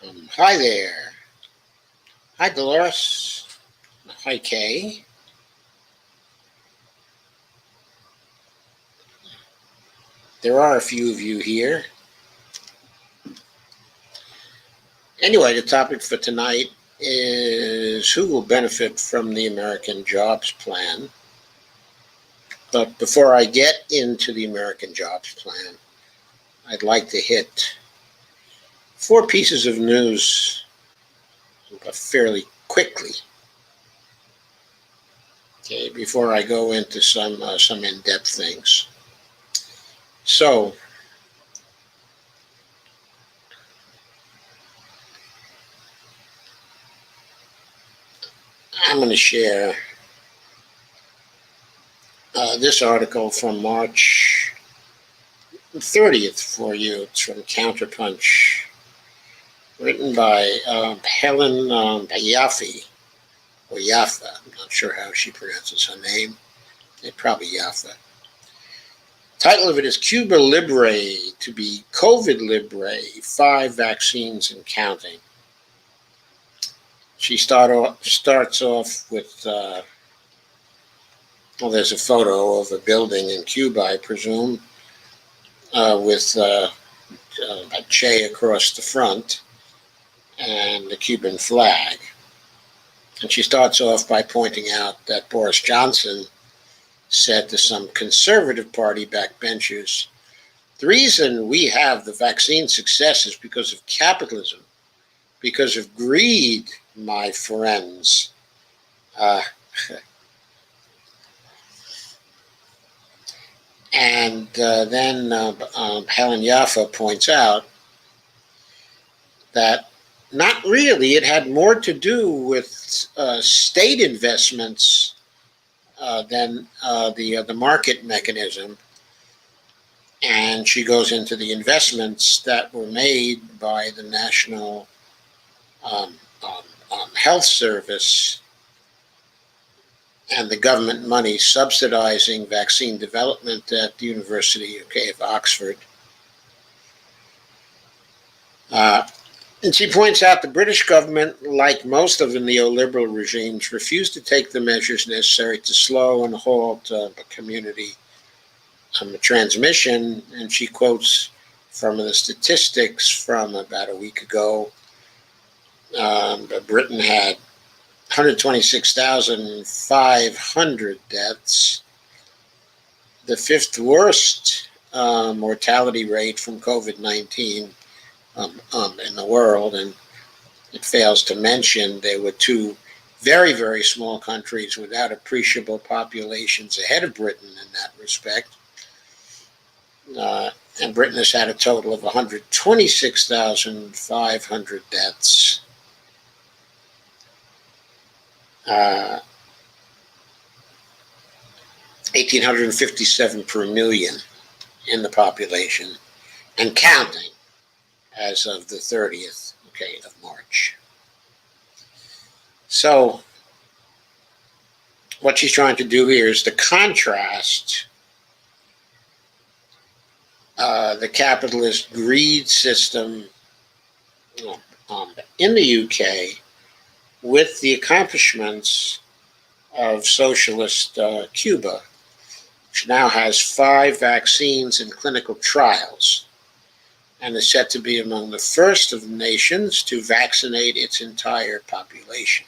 Hi there. Hi, Dolores. Hi, Kay. There are a few of you here. Anyway, the topic for tonight is who will benefit from the American Jobs Plan. But before I get into the American Jobs Plan, I'd like to hit four pieces of news fairly quickly. Okay, before I go into some in-depth things. So, I'm going to share this article from March 30th for you. It's from Counterpunch, written by Helen Yaffe, or Yaffa. I'm not sure how she pronounces her name. It's probably Yaffa. Title of it is Cuba Libre to be COVID Libre, 5 vaccines and counting. She starts off with, there's a photo of a building in Cuba, I presume, with a Che across the front and the Cuban flag. And she starts off by pointing out that Boris Johnson said to some Conservative Party backbenchers, the reason we have the vaccine success is because of capitalism, because of greed, my friends. And then Helen Yaffa points out that not really. It had more to do with state investments than the market mechanism. And she goes into the investments that were made by the National Health Service and the government money subsidizing vaccine development at the University of Oxford. And she points out the British government, like most of the neoliberal regimes, refused to take the measures necessary to slow and halt community transmission. And she quotes from the statistics from about a week ago. Britain had 126,500 deaths, the 5th worst mortality rate from COVID-19 in the world. And it fails to mention there were 2 very, very small countries without appreciable populations ahead of Britain in that respect. And Britain has had a total of 126,500 deaths. 1,857 per million in the population, and counting as of the 30th of March. So what she's trying to do here is to contrast the capitalist greed system in the UK with the accomplishments of socialist Cuba, which now has 5 vaccines in clinical trials and is set to be among the first of the nations to vaccinate its entire population.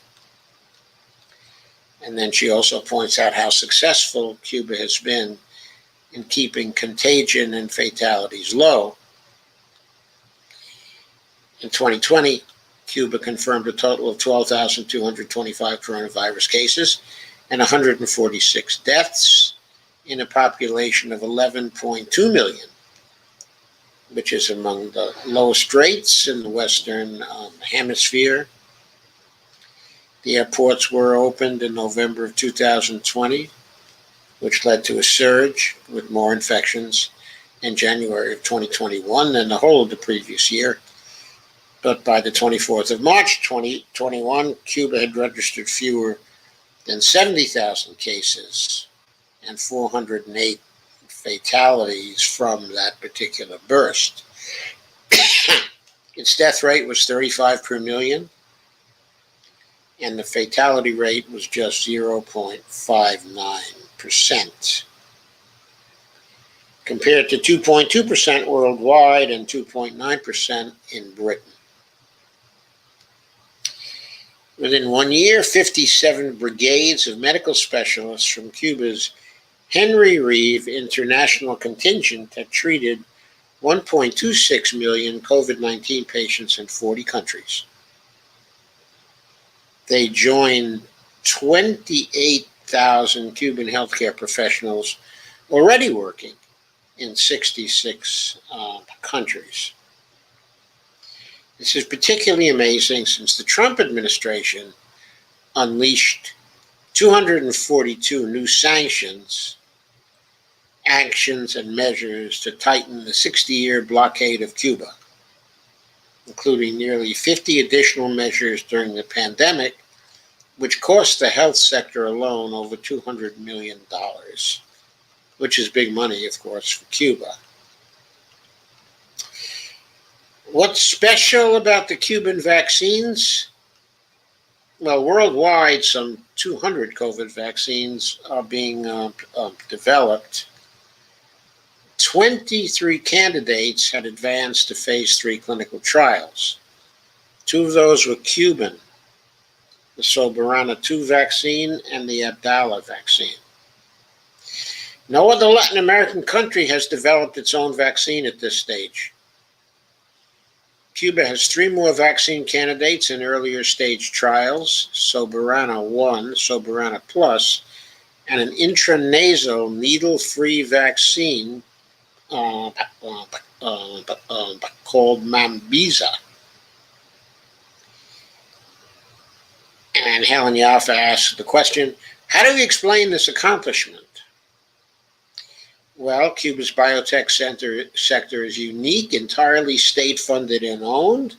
And then she also points out how successful Cuba has been in keeping contagion and fatalities low. In 2020, Cuba confirmed a total of 12,225 coronavirus cases and 146 deaths in a population of 11.2 million, which is among the lowest rates in the Western Hemisphere. The airports were opened in November of 2020, which led to a surge with more infections in January of 2021 than the whole of the previous year. But by the 24th of March 2021, Cuba had registered fewer than 70,000 cases and 408 fatalities from that particular burst. Its death rate was 35 per million, and the fatality rate was just 0.59%, compared to 2.2% worldwide and 2.9% in Britain. Within 1 year, 57 brigades of medical specialists from Cuba's Henry Reeve International Contingent had treated 1.26 million COVID-19 patients in 40 countries. They joined 28,000 Cuban healthcare professionals already working in 66 countries. This is particularly amazing since the Trump administration unleashed 242 new sanctions, actions, and measures to tighten the 60-year blockade of Cuba, including nearly 50 additional measures during the pandemic, which cost the health sector alone over $200 million, which is big money, of course, for Cuba. What's special about the Cuban vaccines? Well, worldwide, some 200 COVID vaccines are being developed. 23 candidates had advanced to phase 3 clinical trials. 2 of those were Cuban, the Soberana 2 vaccine and the Abdala vaccine. No other Latin American country has developed its own vaccine at this stage. Cuba has 3 more vaccine candidates in earlier stage trials: Soberana 1, Soberana Plus, and an intranasal needle-free vaccine called Mambiza. And Helen Yaffa asked the question, how do we explain this accomplishment? Well, Cuba's biotech sector is unique, entirely state-funded and owned,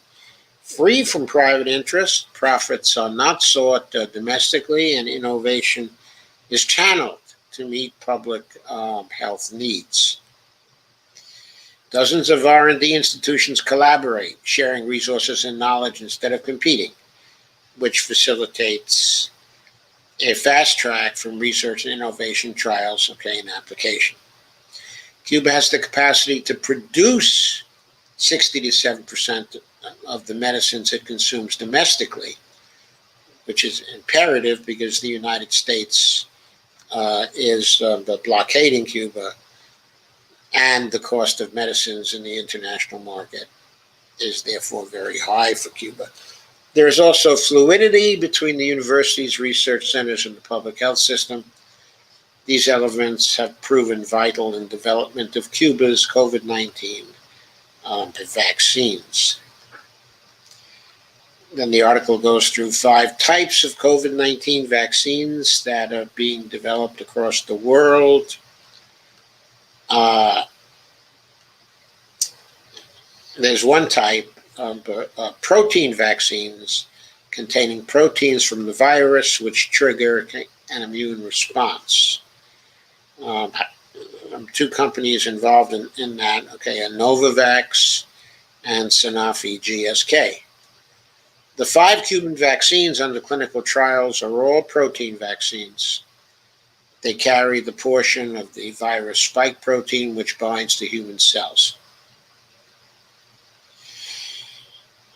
free from private interest. Profits are not sought domestically, and innovation is channeled to meet public health needs. Dozens of R&D institutions collaborate, sharing resources and knowledge instead of competing, which facilitates a fast track from research and innovation trials, and application. Cuba has the capacity to produce 60 to 7% of the medicines it consumes domestically, which is imperative because the United States is blockading Cuba, and the cost of medicines in the international market is therefore very high for Cuba. There is also fluidity between the universities, research centers, and the public health system. These elements have proven vital in development of Cuba's COVID-19 vaccines. Then the article goes through 5 types of COVID-19 vaccines that are being developed across the world. There's one type, protein vaccines containing proteins from the virus which trigger an immune response. 2 companies involved in that, Novavax and Sanofi GSK. The 5 Cuban vaccines under clinical trials are all protein vaccines. They carry the portion of the virus spike protein which binds to human cells.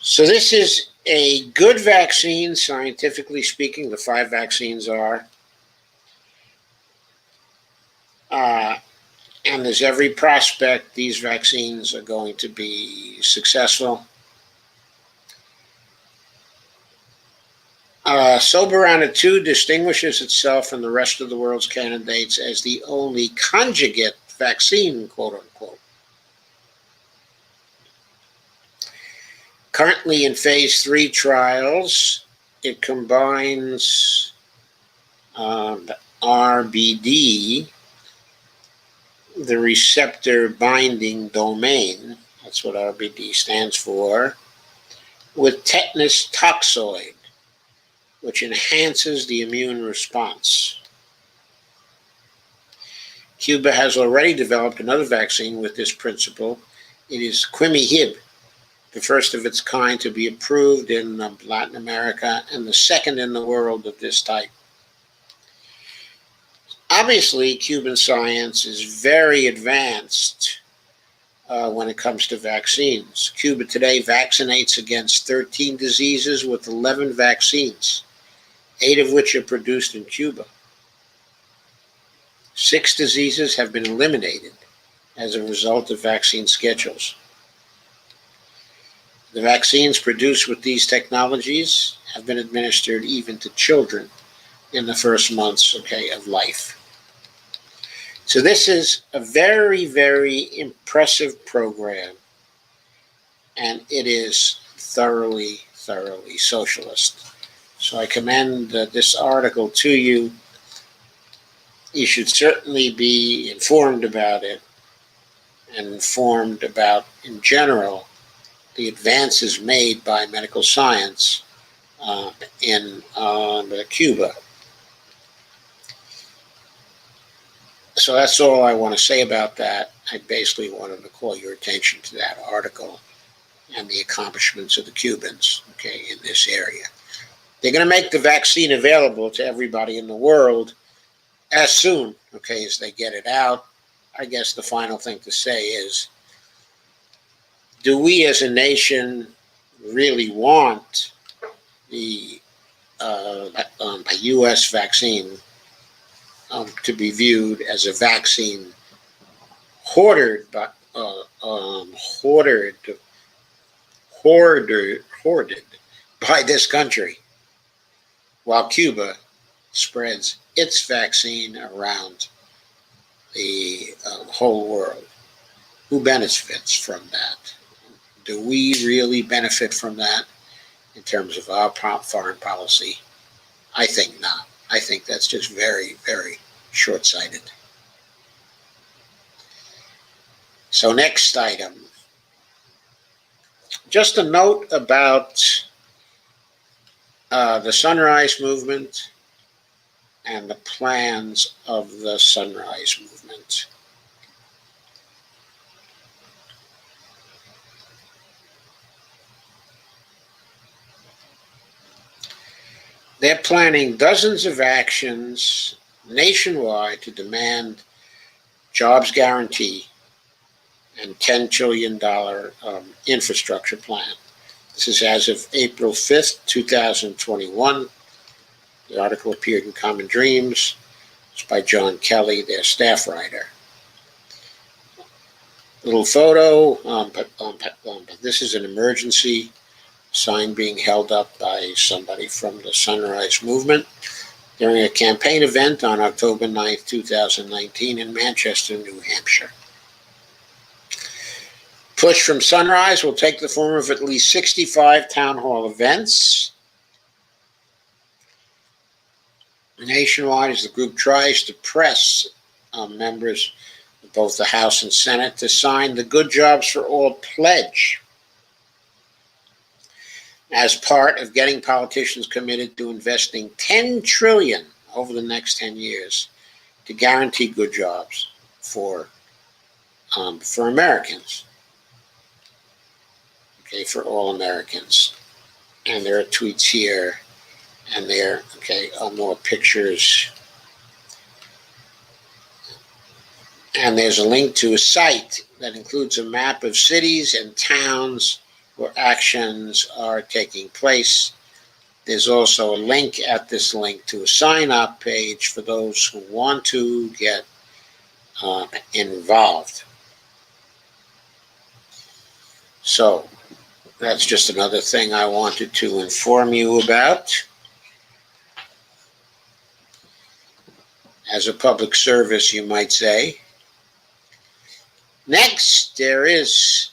So this is a good vaccine, scientifically speaking. The 5 vaccines are. And there's every prospect these vaccines are going to be successful. Soberana 2 distinguishes itself from the rest of the world's candidates as the only conjugate vaccine, quote unquote. Currently in phase 3 trials, it combines RBD, the receptor binding domain, that's what RBD stands for, with tetanus toxoid, which enhances the immune response. Cuba has already developed another vaccine with this principle. It is Quimihib, the first of its kind to be approved in Latin America, and the second in the world of this type. Obviously, Cuban science is very advanced when it comes to vaccines. Cuba today vaccinates against 13 diseases with 11 vaccines, 8 of which are produced in Cuba. 6 diseases have been eliminated as a result of vaccine schedules. The vaccines produced with these technologies have been administered even to children in the first months, of life. So this is a very, very impressive program, and it is thoroughly, thoroughly socialist. So I commend this article to you. You should certainly be informed about it, and informed about, in general, the advances made by medical science in Cuba. So that's all I want to say about that. I basically wanted to call your attention to that article and the accomplishments of the Cubans, in this area. They're going to make the vaccine available to everybody in the world as soon, as they get it out. I guess the final thing to say is, do we as a nation really want the U.S. vaccine to be viewed as a vaccine hoarded by this country, while Cuba spreads its vaccine around the whole world? Who benefits from that? Do we really benefit from that in terms of our foreign policy? I think not. I think that's just very, very short-sighted. So next item. Just a note about the Sunrise Movement and the plans of the Sunrise Movement. They're planning dozens of actions nationwide to demand jobs guarantee and $10 trillion infrastructure plan. This is as of April 5th, 2021. The article appeared in Common Dreams. It's by John Kelly, their staff writer. Little photo, but this is an emergency sign being held up by somebody from the Sunrise Movement during a campaign event on October 9th, 2019 in Manchester, New Hampshire. Push from Sunrise will take the form of at least 65 town hall events nationwide as the group tries to press members of both the House and Senate to sign the Good Jobs for All pledge as part of getting politicians committed to investing $10 trillion over the next 10 years to guarantee good jobs for Americans, for all Americans. And there are tweets here, and there, are more pictures. And there's a link to a site that includes a map of cities and towns where actions are taking place. There's also a link at this link to a sign-up page for those who want to get involved. So that's just another thing I wanted to inform you about. As a public service, you might say. Next, there is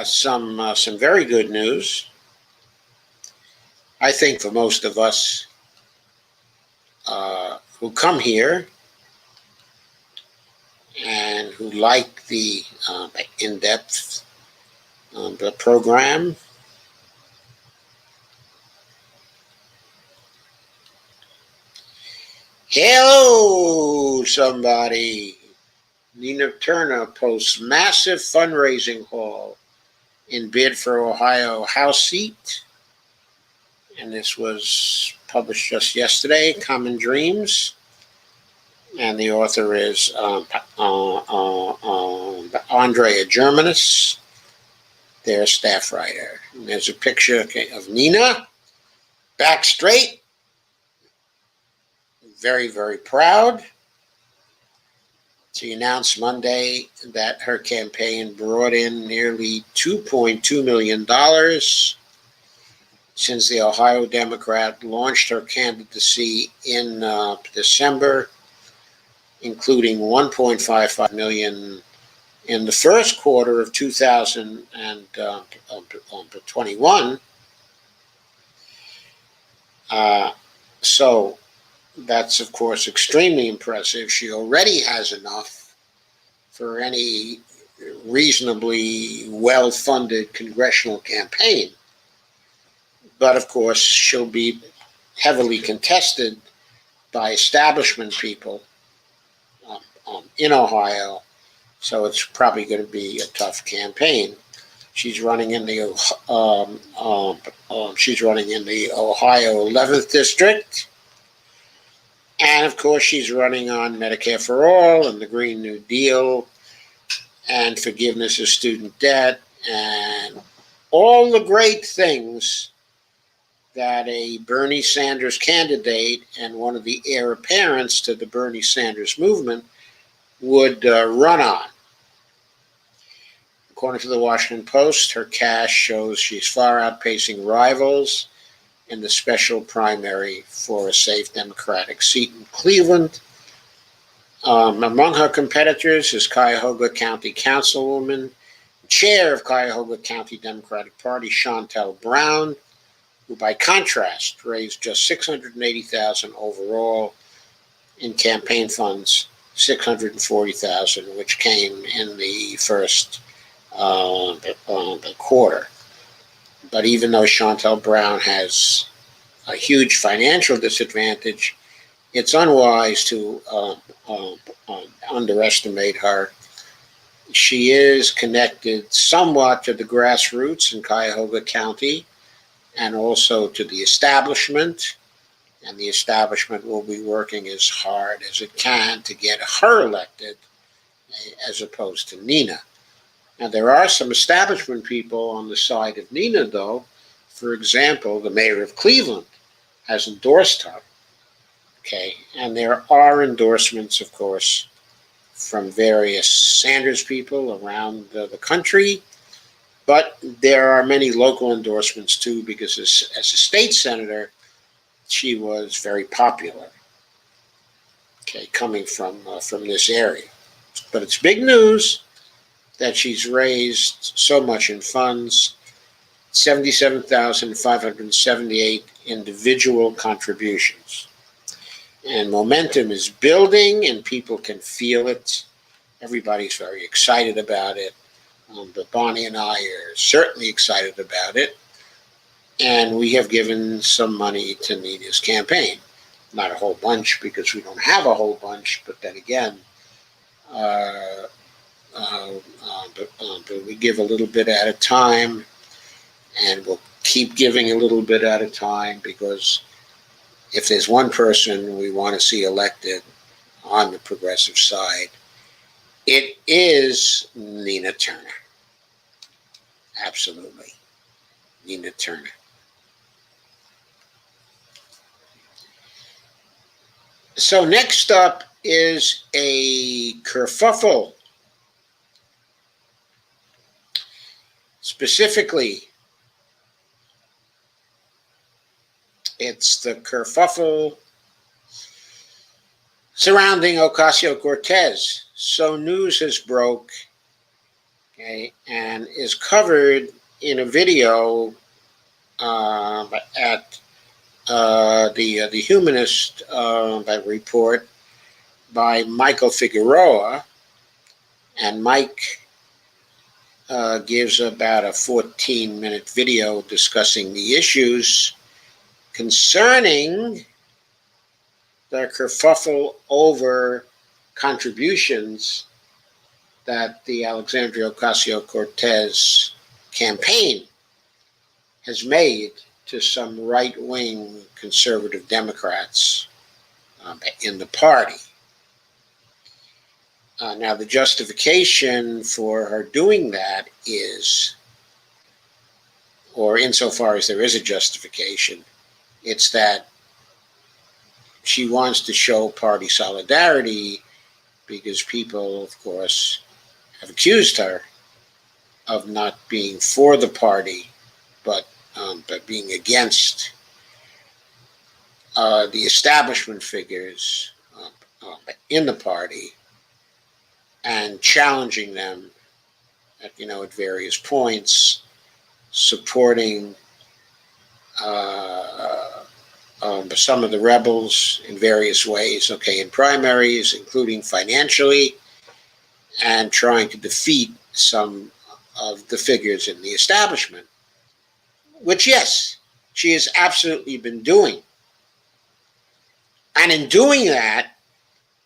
some very good news. I think for most of us who come here and who like the in-depth program. Hello, somebody. Nina Turner posts massive fundraising haul in bid for Ohio House seat. And this was published just yesterday, Common Dreams. And the author is Andrea Germanis, their staff writer. And there's a picture of Nina, back straight, very, very proud. She announced Monday that her campaign brought in nearly $2.2 million since the Ohio Democrat launched her candidacy in December, including $1.55 million in the first quarter of 2021. So that's, of course, extremely impressive. She already has enough for any reasonably well-funded congressional campaign. But, of course, she'll be heavily contested by establishment people in Ohio, so it's probably going to be a tough campaign. She's running in the Ohio 11th district, and of course she's running on Medicare for All and the Green New Deal and forgiveness of student debt and all the great things that a Bernie Sanders candidate and one of the heir apparents to the Bernie Sanders movement would run on. According to the Washington Post, her cash shows she's far outpacing rivals in the special primary for a safe Democratic seat in Cleveland. Among her competitors is Cuyahoga County Councilwoman, chair of Cuyahoga County Democratic Party, Shontel Brown, who by contrast raised just $680,000 overall in campaign funds, $640,000, which came in the first quarter. But even though Shontel Brown has a huge financial disadvantage, it's unwise to underestimate her. She is connected somewhat to the grassroots in Cuyahoga County and also to the establishment, and the establishment will be working as hard as it can to get her elected as opposed to Nina. Now, there are some establishment people on the side of Nina, though. For example, the mayor of Cleveland has endorsed her. Okay, and there are endorsements, of course, from various Sanders people around the country, but there are many local endorsements too, because as a state senator, she was very popular. Okay, coming from this area, but it's big news that she's raised so much in funds, 77,578 individual contributions. And momentum is building and people can feel it. Everybody's very excited about it. But Bonnie and I are certainly excited about it. And we have given some money to Nina's campaign. Not a whole bunch because we don't have a whole bunch, but then again, but we give a little bit at a time, and we'll keep giving a little bit at a time, because if there's one person we want to see elected on the progressive side, it is Nina Turner. Absolutely. Nina Turner. So next up is a kerfuffle. Specifically, it's the kerfuffle surrounding Ocasio-Cortez. So news has broke, okay, and is covered in a video at the Humanist report by Michael Figueroa, and Mike gives about a 14-minute video discussing the issues concerning the kerfuffle over contributions that the Alexandria Ocasio-Cortez campaign has made to some right-wing conservative Democrats in the party. Now, the justification for her doing that is, or insofar as there is a justification, it's that she wants to show party solidarity because people, of course, have accused her of not being for the party, but being against the establishment figures in the party and challenging them at various points, supporting some of the rebels in various ways, in primaries, including financially, and trying to defeat some of the figures in the establishment, which, yes, she has absolutely been doing. And in doing that,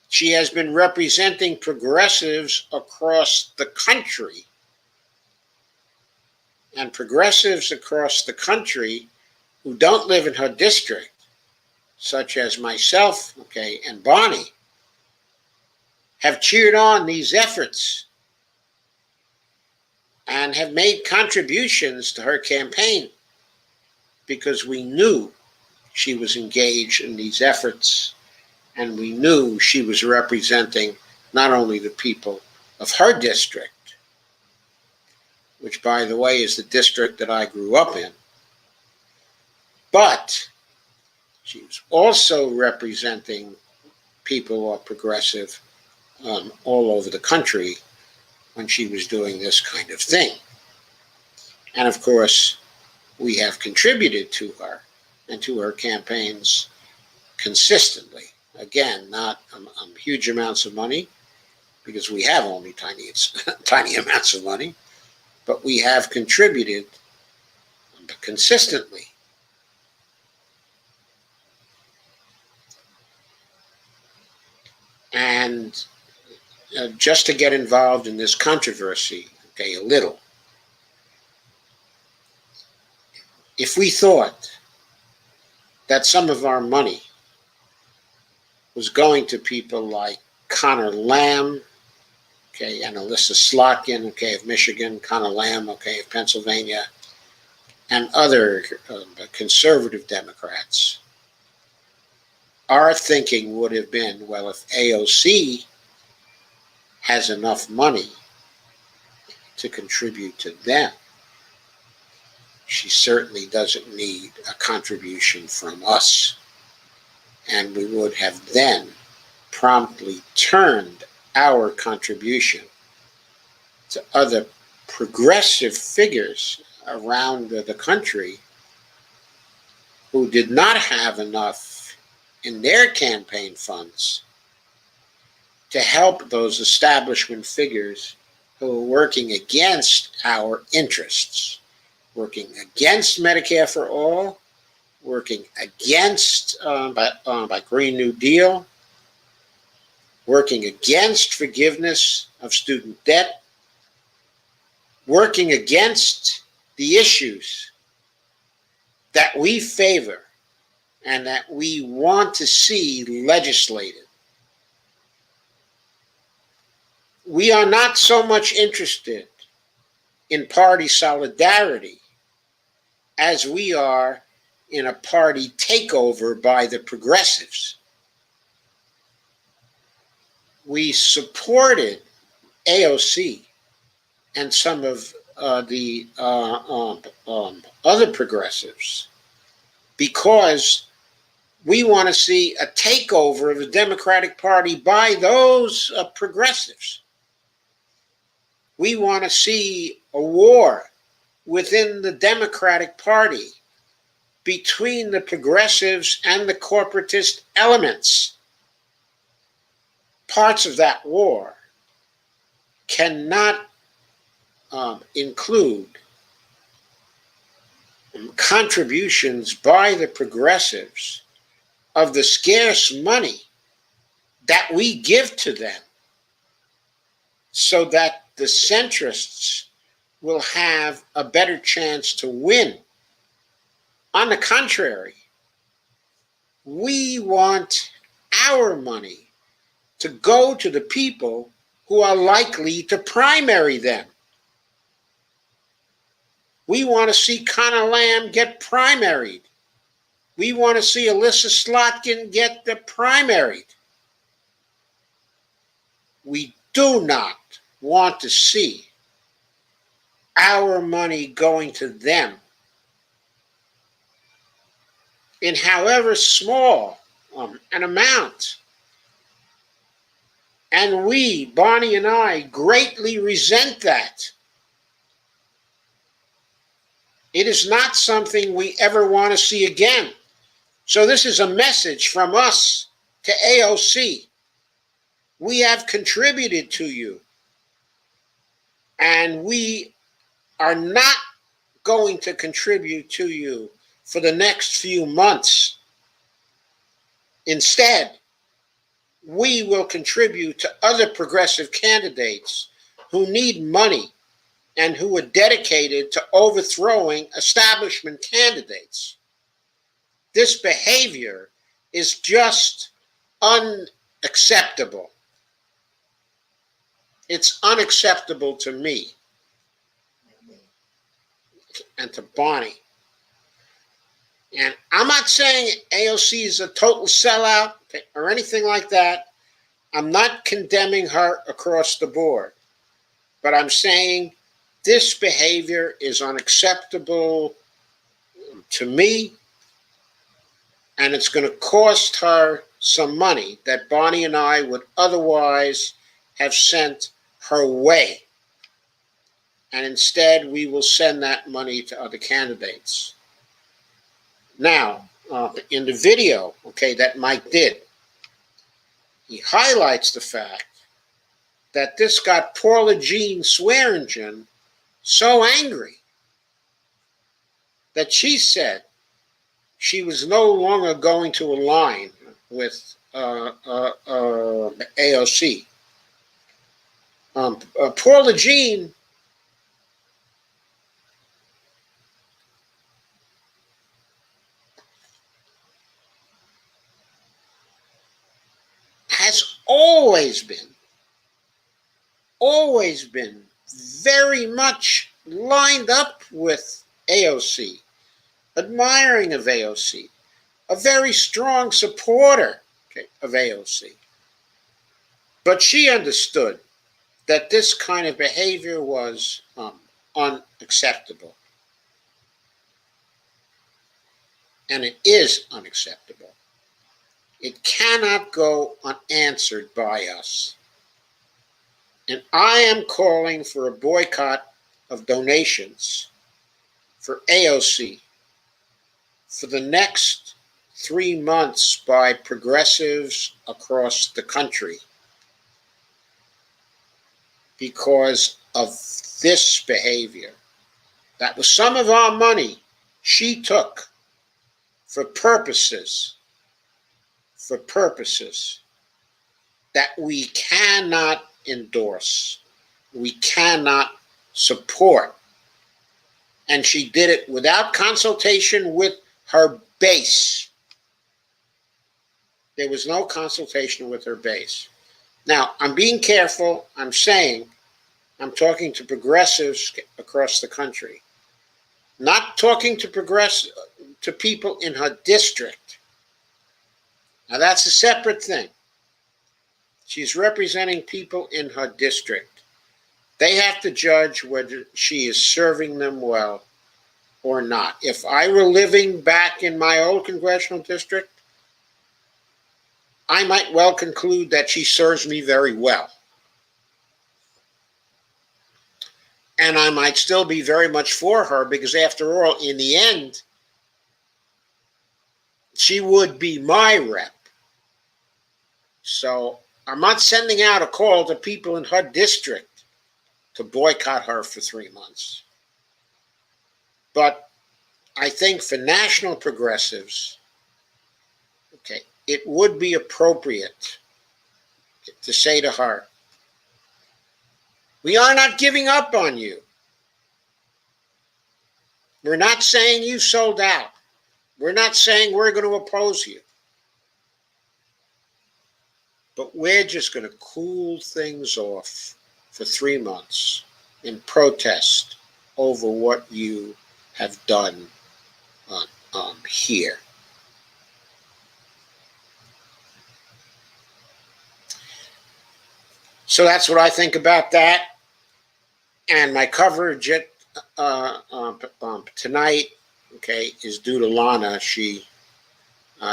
she has been representing progressives across the country. And progressives across the country who don't live in her district, such as myself, and Bonnie, have cheered on these efforts and have made contributions to her campaign because we knew she was engaged in these efforts and we knew she was representing not only the people of her district, which, by the way, is the district that I grew up in, but she was also representing people who are progressive all over the country when she was doing this kind of thing. And of course, we have contributed to her and to her campaigns consistently. Again, not huge amounts of money, because we have only tiny amounts of money, but we have contributed consistently. And just to get involved in this controversy, a little, if we thought that some of our money was going to people like Connor Lamb, and Alyssa Slotkin, of Michigan, Connor Lamb, of Pennsylvania, and other conservative Democrats, our thinking would have been, well, if AOC has enough money to contribute to them, she certainly doesn't need a contribution from us. And we would have then promptly turned our contribution to other progressive figures around the country who did not have enough in their campaign funds to help those establishment figures who are working against our interests, working against Medicare for All, working against by Green New Deal, working against forgiveness of student debt, working against the issues that we favor and that we want to see legislated. We are not so much interested in party solidarity as we are in a party takeover by the progressives. We supported AOC and some of the other progressives because we want to see a takeover of the Democratic Party by those progressives. We want to see a war within the Democratic Party between the progressives and the corporatist elements. Parts of that war cannot include contributions by the progressives of the scarce money that we give to them so that the centrists will have a better chance to win. On the contrary, we want our money to go to the people who are likely to primary them. We want to see Connor Lamb get primaried. We want to see Alyssa Slotkin get the primaried. We do not want to see our money going to them in however small an amount. And we, Bonnie and I, greatly resent that. It is not something we ever want to see again. So this is a message from us to AOC. We have contributed to you, and we are not going to contribute to you for the next few months. Instead, we will contribute to other progressive candidates who need money and who are dedicated to overthrowing establishment candidates. This behavior is just unacceptable. It's unacceptable to me and to Bonnie. And I'm not saying AOC is a total sellout or anything like that. I'm not condemning her across the board. But I'm saying this behavior is unacceptable to me, and it's going to cost her some money that Bonnie and I would otherwise have sent her way. And instead, we will send that money to other candidates. Now, in the video, that Mike did, he highlights the fact that this got Paula Jean Swearingen so angry that she said she was no longer going to align with AOC. Paula Jean has always been very much lined up with AOC, admiring of AOC, a very strong supporter of AOC. But she understood that this kind of behavior was unacceptable. And it is unacceptable. It cannot go unanswered by us. And I am calling for a boycott of donations for AOC for the next 3 months by progressives across the country because of this behavior. That was some of our money she took for purposes that we cannot endorse, we cannot support. And she did it without consultation with her base. There was no consultation with her base. Now, I'm being careful. I'm talking to progressives across the country, not talking to people in her district. Now, that's a separate thing. She's representing people in her district. They have to judge whether she is serving them well or not. If I were living back in my old congressional district, I might well conclude that she serves me very well. And I might still be very much for her because, after all, in the end, she would be my rep. So I'm not sending out a call to people in her district to boycott her for 3 months. But I think for national progressives, it would be appropriate to say to her, we are not giving up on you. We're not saying you sold out. We're not saying we're going to oppose you. But we're just going to cool things off for 3 months in protest over what you have done here. So that's what I think about that. And my coverage tonight, okay, is due to Lana. She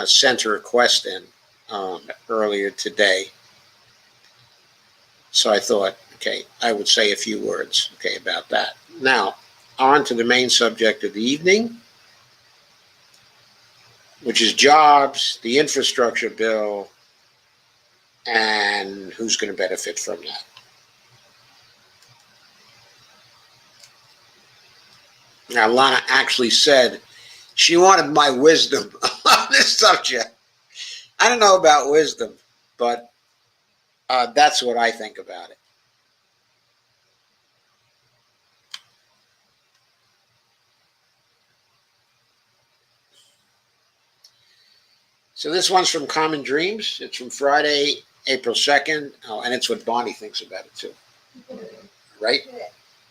sent a request in earlier today. So I thought, okay, I would say a few words, okay, about that. Now, on to the main subject of the evening, which is jobs, the infrastructure bill, and who's going to benefit from that. Now, Lana actually said she wanted my wisdom on this subject. I don't know about wisdom, but that's what I think about it. So this one's from Common Dreams. It's from Friday, April 2nd. Oh, and it's what Bonnie thinks about it too. Right?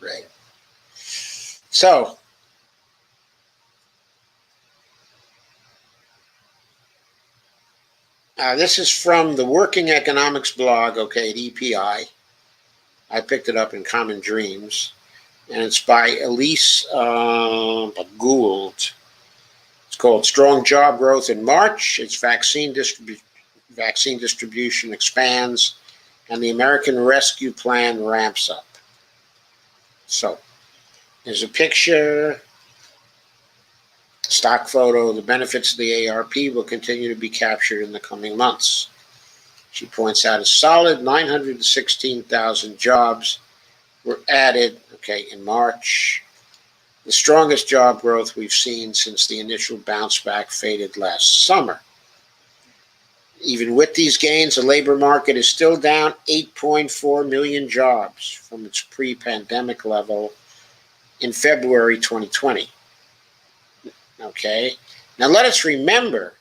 Right. So, this is from the Working Economics blog, okay, at EPI. I picked it up in Common Dreams. And it's by Elise Gould. It's called Strong Job Growth in March. Its vaccine distribution expands, and the American Rescue Plan ramps up. So, there's a picture, stock photo. The benefits of the ARP will continue to be captured in the coming months. She points out a solid 916,000 jobs were added, okay, in March. The strongest job growth we've seen since the initial bounce back faded last summer. Even with these gains, the labor market is still down 8.4 million jobs from its pre-pandemic level in February 2020. Okay, now let us remember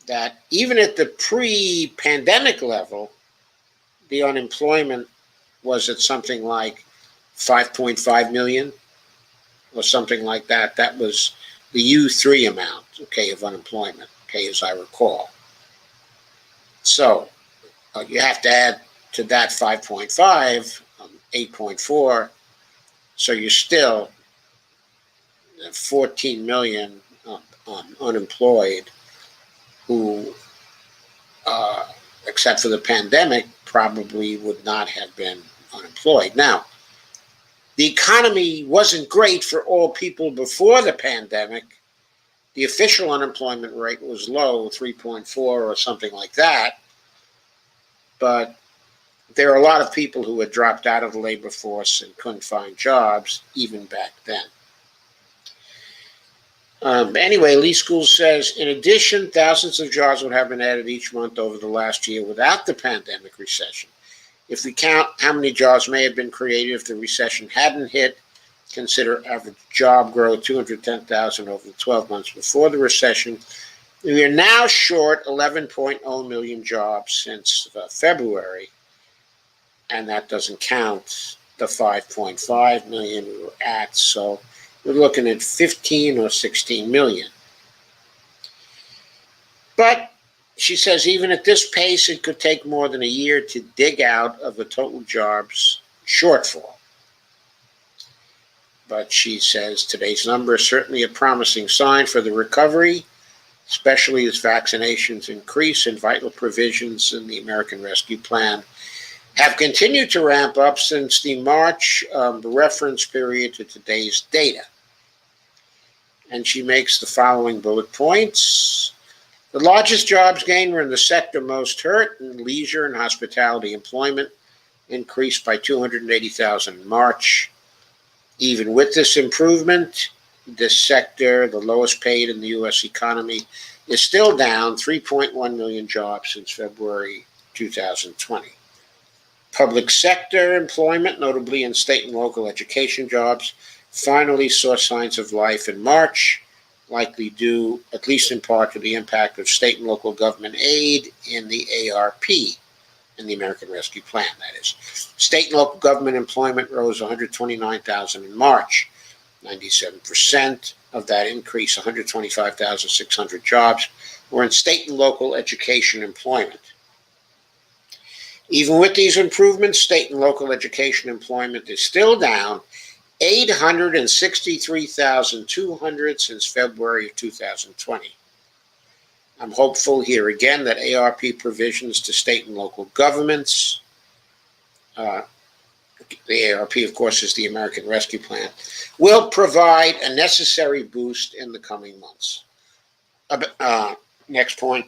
that even at the pre-pandemic level, the unemployment was at something like 5.5 million or something like that. That was the U3 amount, okay, of unemployment, okay, as I recall. So you have to add to that 5.5, 8.4, so you're still 14 million unemployed who, except for the pandemic, probably would not have been unemployed. Now, the economy wasn't great for all people before the pandemic. The official unemployment rate was low, 3.4 or something like that. But there are a lot of people who had dropped out of the labor force and couldn't find jobs even back then. Anyway, Lee Schools says, in addition, thousands of jobs would have been added each month over the last year without the pandemic recession. If we count how many jobs may have been created if the recession hadn't hit, consider average job growth, 210,000 over the 12 months before the recession, we are now short 11.0 million jobs since February, and that doesn't count the 5.5 million we were at, so we're looking at 15 or 16 million. But she says even at this pace, it could take more than a year to dig out of the total jobs shortfall. But she says today's number is certainly a promising sign for the recovery, especially as vaccinations increase and vital provisions in the American Rescue Plan have continued to ramp up since the March reference period to today's data. And she makes the following bullet points. The largest jobs gain were in the sector most hurt, and leisure and hospitality employment increased by 280,000 in March. Even with this improvement, this sector, the lowest paid in the U.S. economy, is still down 3.1 million jobs since February 2020. Public sector employment, notably in state and local education jobs, finally saw signs of life in March, likely due, at least in part, to the impact of state and local government aid in the ARP, in the American Rescue Plan, that is. State and local government employment rose 129,000 in March. 97% of that increase, 125,600 jobs, were in state and local education employment. Even with these improvements, state and local education employment is still down 863,200 since February of 2020. I'm hopeful here again that ARP provisions to state and local governments, the ARP, of course, is the American Rescue Plan, will provide a necessary boost in the coming months. Next point.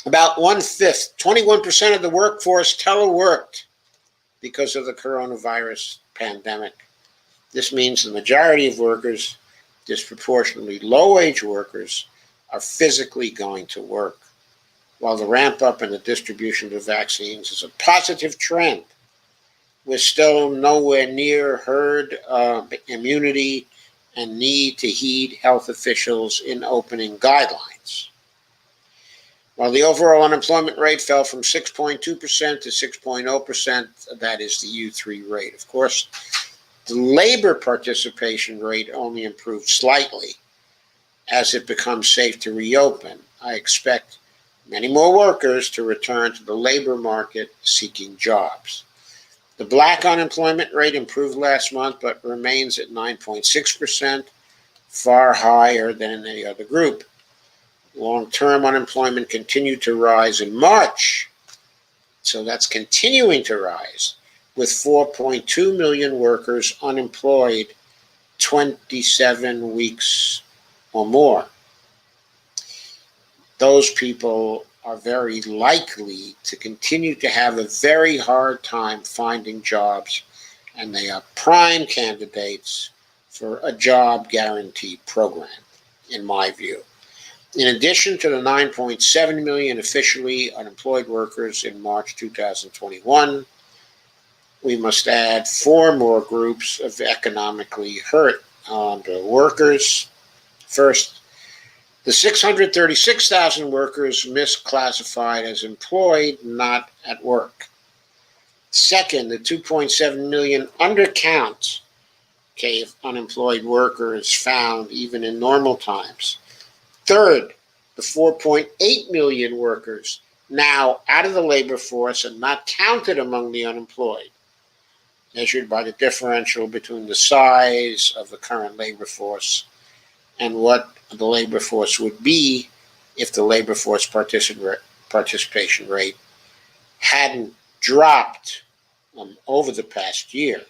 About 1/5, 21% of the workforce teleworked because of the coronavirus pandemic. This means the majority of workers, disproportionately low-wage workers, are physically going to work. While the ramp up in the distribution of vaccines is a positive trend, we're still nowhere near herd immunity and need to heed health officials in opening guidelines. While the overall unemployment rate fell from 6.2% to 6.0%, that is the U3 rate, of course, the labor participation rate only improved slightly. As it becomes safe to reopen, I expect many more workers to return to the labor market seeking jobs. The black unemployment rate improved last month, but remains at 9.6%, far higher than in any other group. Long-term unemployment continued to rise in March, so that's continuing to rise, with 4.2 million workers unemployed 27 weeks or more. Those people are very likely to continue to have a very hard time finding jobs, and they are prime candidates for a job guarantee program, in my view. In addition to the 9.7 million officially unemployed workers in March 2021, we must add 4 more groups of economically hurt workers. First, the 636,000 workers misclassified as employed, not at work. Second, the 2.7 million undercount of unemployed workers found even in normal times. Third, the 4.8 million workers now out of the labor force and not counted among the unemployed, measured by the differential between the size of the current labor force and what the labor force would be if the labor force participation rate hadn't dropped over the past year.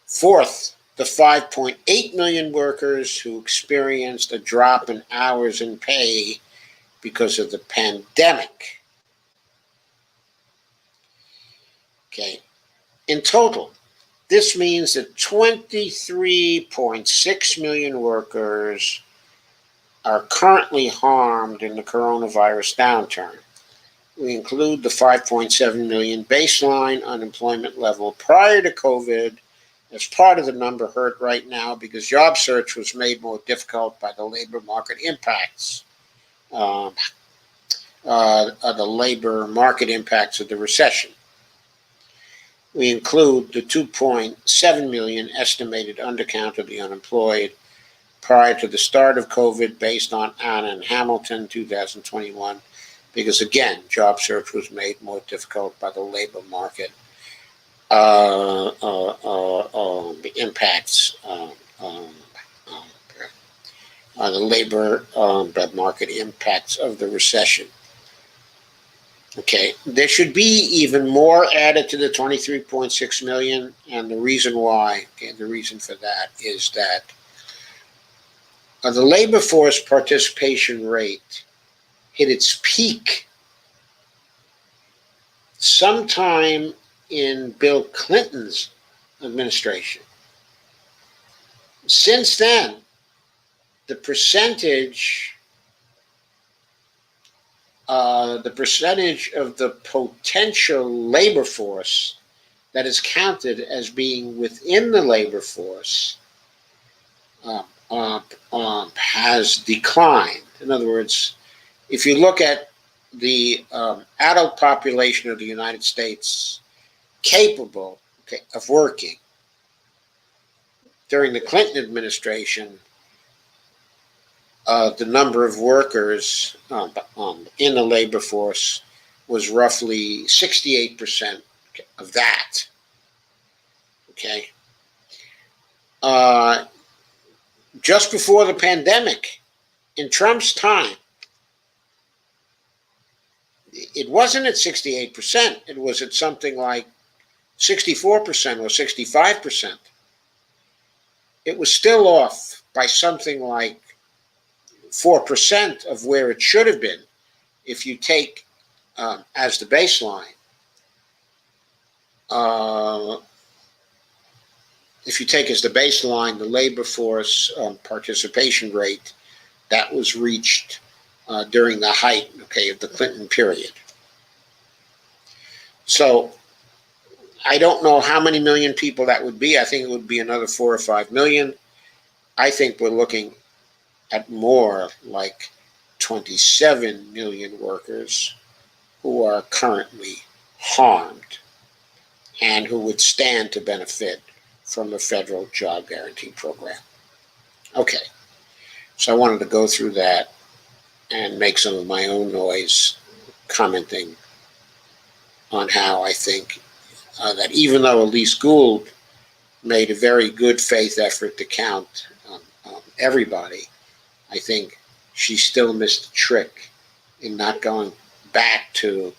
Fourth, the 5.8 million workers who experienced a drop in hours in pay because of the pandemic. Okay. In total, this means that 23.6 million workers are currently harmed in the coronavirus downturn. We include the 5.7 million baseline unemployment level prior to COVID as part of the number hurt right now because job search was made more difficult by the labor market impacts. The labor market impacts of the recession. We include the 2.7 million estimated undercount of the unemployed prior to the start of COVID based on Anna and Hamilton 2021, because again, job search was made more difficult by the labor market impacts, the labor market impacts of the recession. Okay, there should be even more added to the 23.6 million, and the reason why, the reason for that is that the labor force participation rate hit its peak sometime in Bill Clinton's administration. Since then, the percentage of the potential labor force that is counted as being within the labor force has declined. In other words, if you look at the adult population of the United States capable of working during the Clinton administration, the number of workers in the labor force was roughly 68% of that. Okay. Just before the pandemic, in Trump's time, it wasn't at 68%. It was at something like 64% or 65%. It was still off by something like 4% of where it should have been if you take as the baseline. If you take as the baseline the labor force participation rate that was reached during the height, of the Clinton period. So I don't know how many million people that would be. I think it would be another 4 or 5 million. I think we're looking at more like 27 million workers who are currently harmed and who would stand to benefit from the federal job guarantee program. Okay, so I wanted to go through that and make some of my own noise commenting on how I think that even though Elise Gould made a very good faith effort to count everybody, I think she still missed a trick in not going back to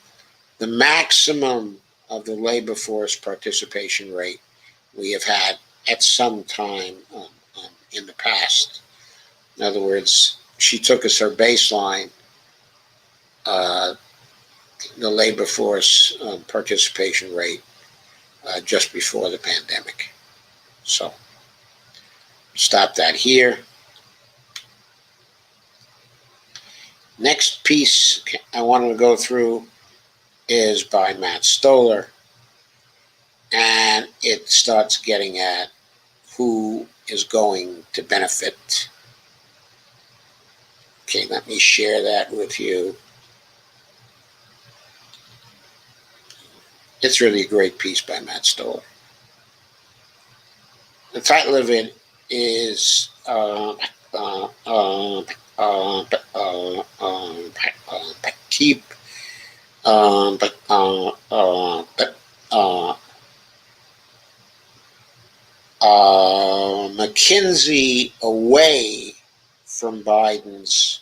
the maximum of the labor force participation rate we have had at some time in the past. In other words, she took as her baseline the labor force participation rate just before the pandemic. So, stop that here. Next piece I wanted to go through is by Matt Stoller, and it starts getting at who is going to benefit. Okay, let me share that with you. It's really a great piece by Matt Stoller. The title of it is Keep McKinsey away from Biden's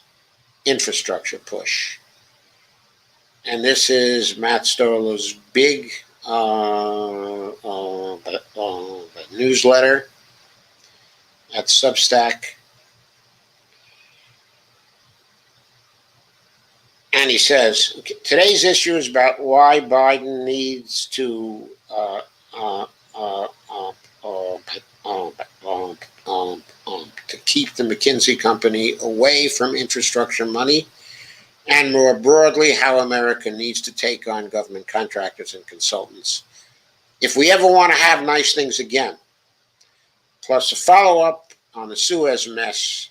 infrastructure push. And this is Matt Stoller's big newsletter at Substack. And he says, today's issue is about why Biden needs to keep the McKinsey company away from infrastructure money, and more broadly, how America needs to take on government contractors and consultants if we ever want to have nice things again. Plus a follow-up on the Suez mess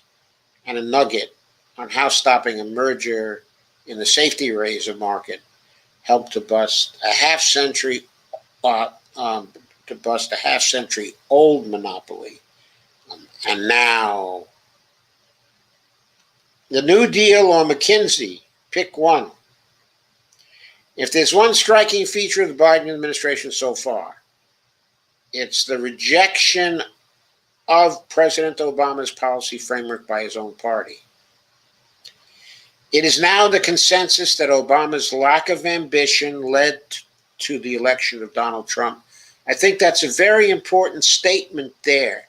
and a nugget on how stopping a merger in the safety razor market helped to bust a half-century old monopoly. And now, the New Deal or McKinsey, pick one. If there's one striking feature of the Biden administration so far, it's the rejection of President Obama's policy framework by his own party. It is now the consensus that Obama's lack of ambition led to the election of Donald Trump. I think that's a very important statement there.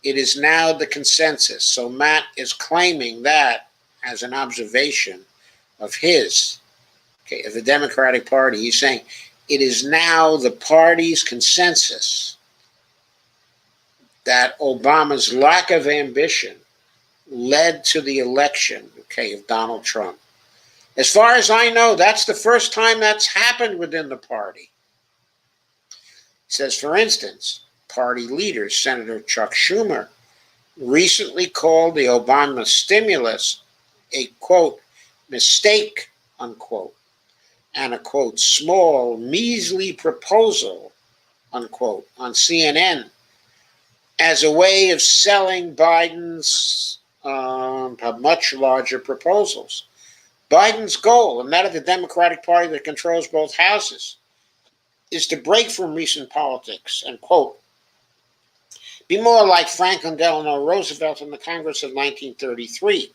It is now the consensus. So Matt is claiming that as an observation of his, of the Democratic Party. He's saying it is now the party's consensus that Obama's lack of ambition led to the election, of Donald Trump. As far as I know, that's the first time that's happened within the party. says, for instance, party leader Senator Chuck Schumer recently called the Obama stimulus a, quote, mistake, unquote, and a, quote, small, measly proposal, unquote, on CNN as a way of selling Biden's much larger proposals. Biden's goal, and that of the Democratic Party that controls both houses, is to break from recent politics and, quote, be more like Franklin Delano Roosevelt in the Congress of 1933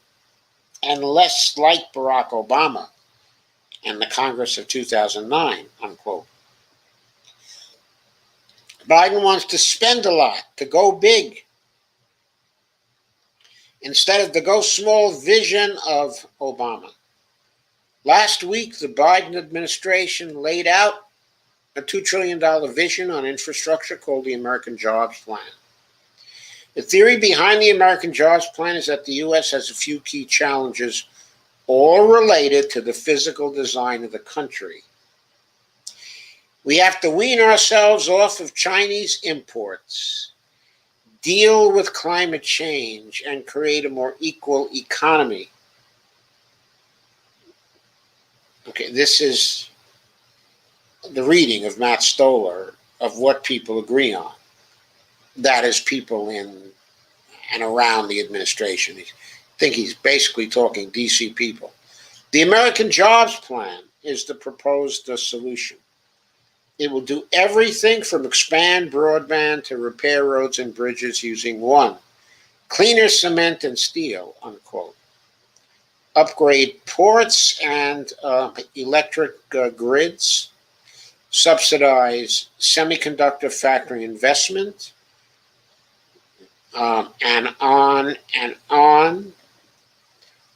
and less like Barack Obama and the Congress of 2009, unquote. Biden wants to spend a lot, to go big, instead of the go small vision of Obama. Last week, the Biden administration laid out a $2 trillion vision on infrastructure called the American Jobs Plan. The theory behind the American Jobs Plan is that the U.S. has a few key challenges, all related to the physical design of the country. We have to wean ourselves off of Chinese imports, deal with climate change, and create a more equal economy. Okay, this is the reading of Matt Stoller of what people agree on. That is, people in and around the administration. I think he's basically talking DC people. The American Jobs Plan is the proposed solution. It will do everything from expand broadband to repair roads and bridges using one, cleaner cement and steel, unquote. Upgrade ports and electric grids, subsidize semiconductor factory investment, and on and on,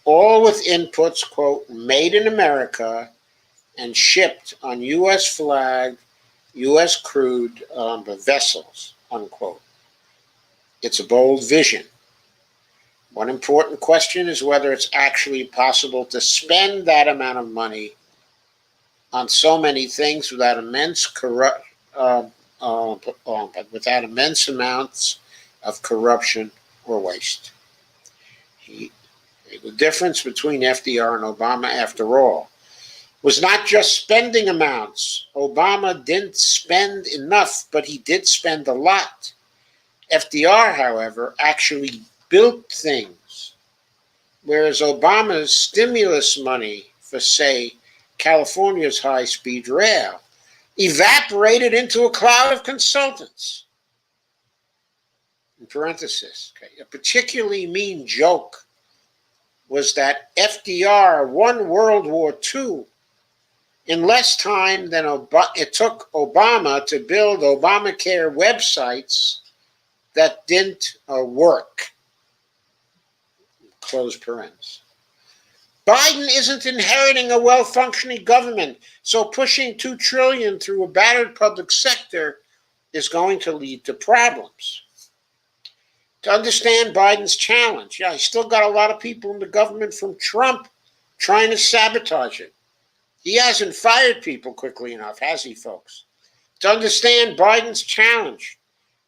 all with inputs, quote, made in America and shipped on U.S. flagged, U.S. crewed vessels, unquote. It's a bold vision. One important question is whether it's actually possible to spend that amount of money on so many things without immense amounts of corruption or waste. The difference between FDR and Obama, after all, was not just spending amounts. Obama didn't spend enough, but he did spend a lot. FDR, however, actually built things, whereas Obama's stimulus money for, say, California's high-speed rail evaporated into a cloud of consultants. In parentheses, okay, a particularly mean joke was that FDR won World War II in less time than it took Obama to build Obamacare websites that didn't work. Close parens. Biden isn't inheriting a well-functioning government, so pushing $2 trillion through a battered public sector is going to lead to problems. To understand Biden's challenge, he's still got a lot of people in the government from Trump trying to sabotage it. He hasn't fired people quickly enough, has he, folks? To understand Biden's challenge,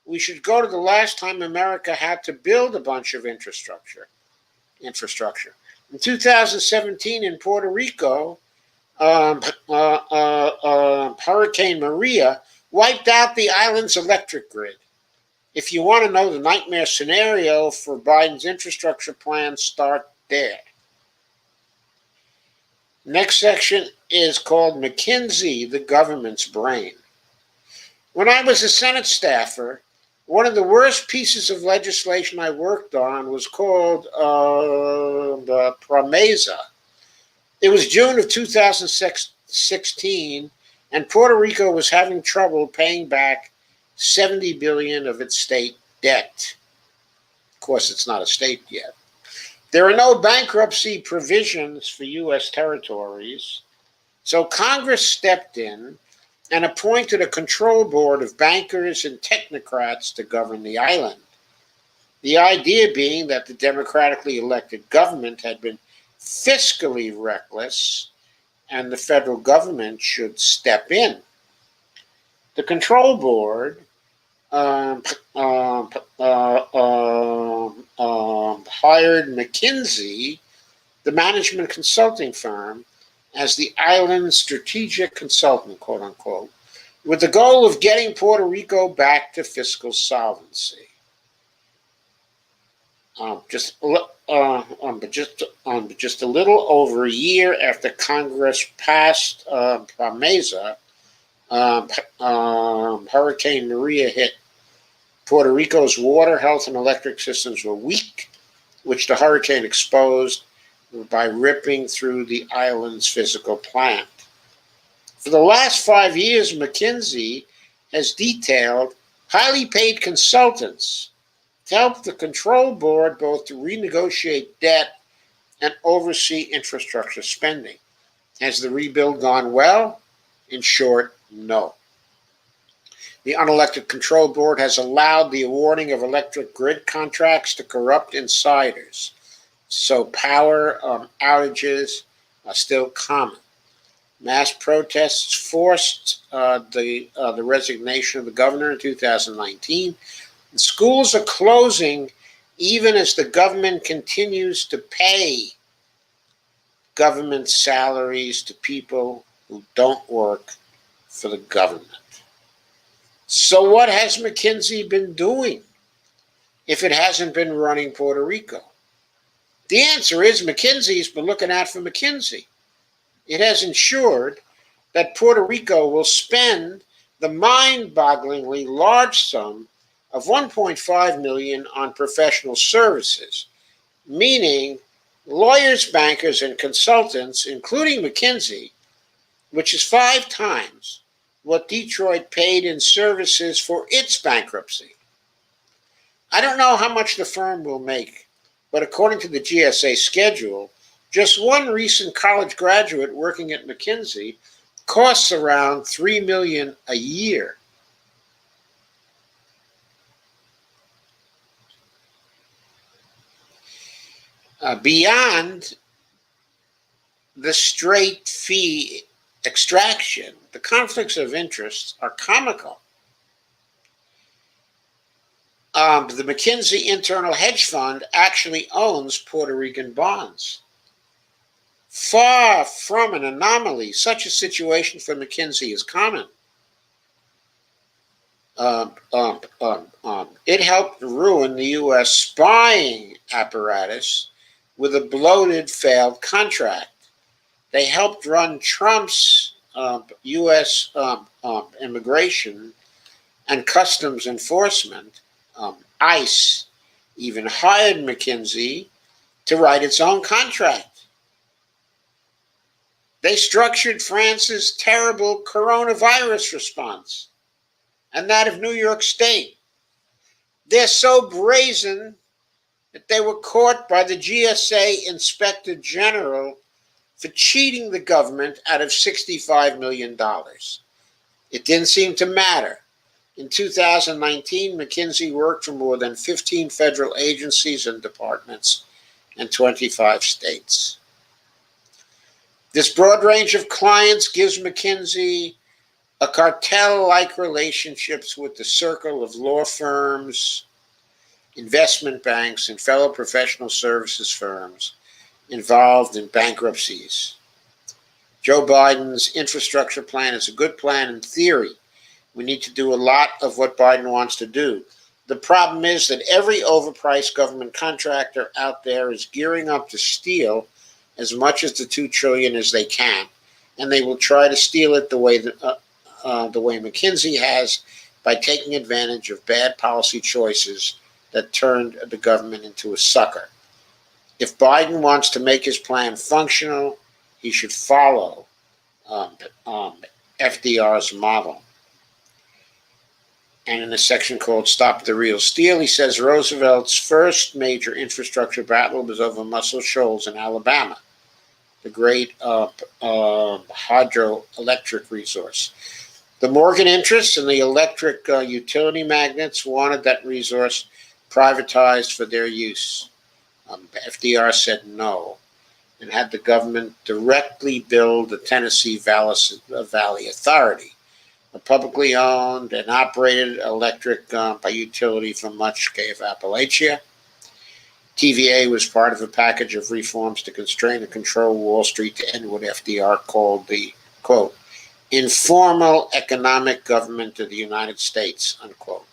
we should go to the last time America had to build a bunch of infrastructure. In 2017 in Puerto Rico, Hurricane Maria wiped out the island's electric grid. If you want to know the nightmare scenario for Biden's infrastructure plan, start there. Next section is called McKinsey, the government's brain. When I was a Senate staffer, one of the worst pieces of legislation I worked on was called the PROMESA. It was June of 2016, and Puerto Rico was having trouble paying back $70 billion of its state debt. Of course, it's not a state yet. There are no bankruptcy provisions for U.S. territories, so Congress stepped in and appointed a control board of bankers and technocrats to govern the island. The idea being that the democratically elected government had been fiscally reckless and the federal government should step in. The control board um, um, hired McKinsey, the management consulting firm, as the island's strategic consultant, quote unquote, with the goal of getting Puerto Rico back to fiscal solvency. Just a little over a year after Congress passed PROMESA, Hurricane Maria hit. Puerto Rico's water, health, and electric systems were weak, which the hurricane exposed by ripping through the island's physical plant. For the last 5 years, McKinsey has detailed highly paid consultants to help the control board both to renegotiate debt and oversee infrastructure spending. Has the rebuild gone well? In short, no. The unelected control board has allowed the awarding of electric grid contracts to corrupt insiders, so power outages are still common. Mass protests forced the resignation of the governor in 2019. And schools are closing even as the government continues to pay government salaries to people who don't work for the government. So what has McKinsey been doing if it hasn't been running Puerto Rico? The answer is McKinsey's been looking out for McKinsey. It has ensured that Puerto Rico will spend the mind-bogglingly large sum of $1.5 million on professional services, meaning lawyers, bankers, and consultants, including McKinsey, which is 5 times what Detroit paid in services for its bankruptcy. I don't know how much the firm will make, but according to the GSA schedule, just one recent college graduate working at McKinsey costs around $3 million a year. Beyond the straight fee extraction, the conflicts of interest are comical. The McKinsey Internal Hedge Fund actually owns Puerto Rican bonds. Far from an anomaly, such a situation for McKinsey is common. It helped ruin the U.S. spying apparatus with a bloated failed contract. They helped run Trump's U.S. immigration and customs enforcement. ICE even hired McKinsey to write its own contract. They structured France's terrible coronavirus response and that of New York State. They're so brazen that they were caught by the GSA Inspector General for cheating the government out of $65 million. It didn't seem to matter. In 2019, McKinsey worked for more than 15 federal agencies and departments in 25 states. This broad range of clients gives McKinsey a cartel-like relationships with the circle of law firms, investment banks, and fellow professional services firms involved in bankruptcies. Joe Biden's infrastructure plan is a good plan in theory. We need to do a lot of what Biden wants to do. The problem is that every overpriced government contractor out there is gearing up to steal as much as the $2 trillion as they can, and they will try to steal it the way McKinsey has, by taking advantage of bad policy choices that turned the government into a sucker. If Biden wants to make his plan functional, he should follow FDR's model. And in a section called Stop the Real Steal, he says Roosevelt's first major infrastructure battle was over Muscle Shoals in Alabama, the great hydroelectric resource. The Morgan interests and the electric utility magnates wanted that resource privatized for their use. FDR said no and had the government directly build the Tennessee Valley Authority. a publicly owned and operated electric utility for much of Appalachia. TVA was part of a package of reforms to constrain and control Wall Street to end what FDR called the, quote, informal economic government of the United States, unquote.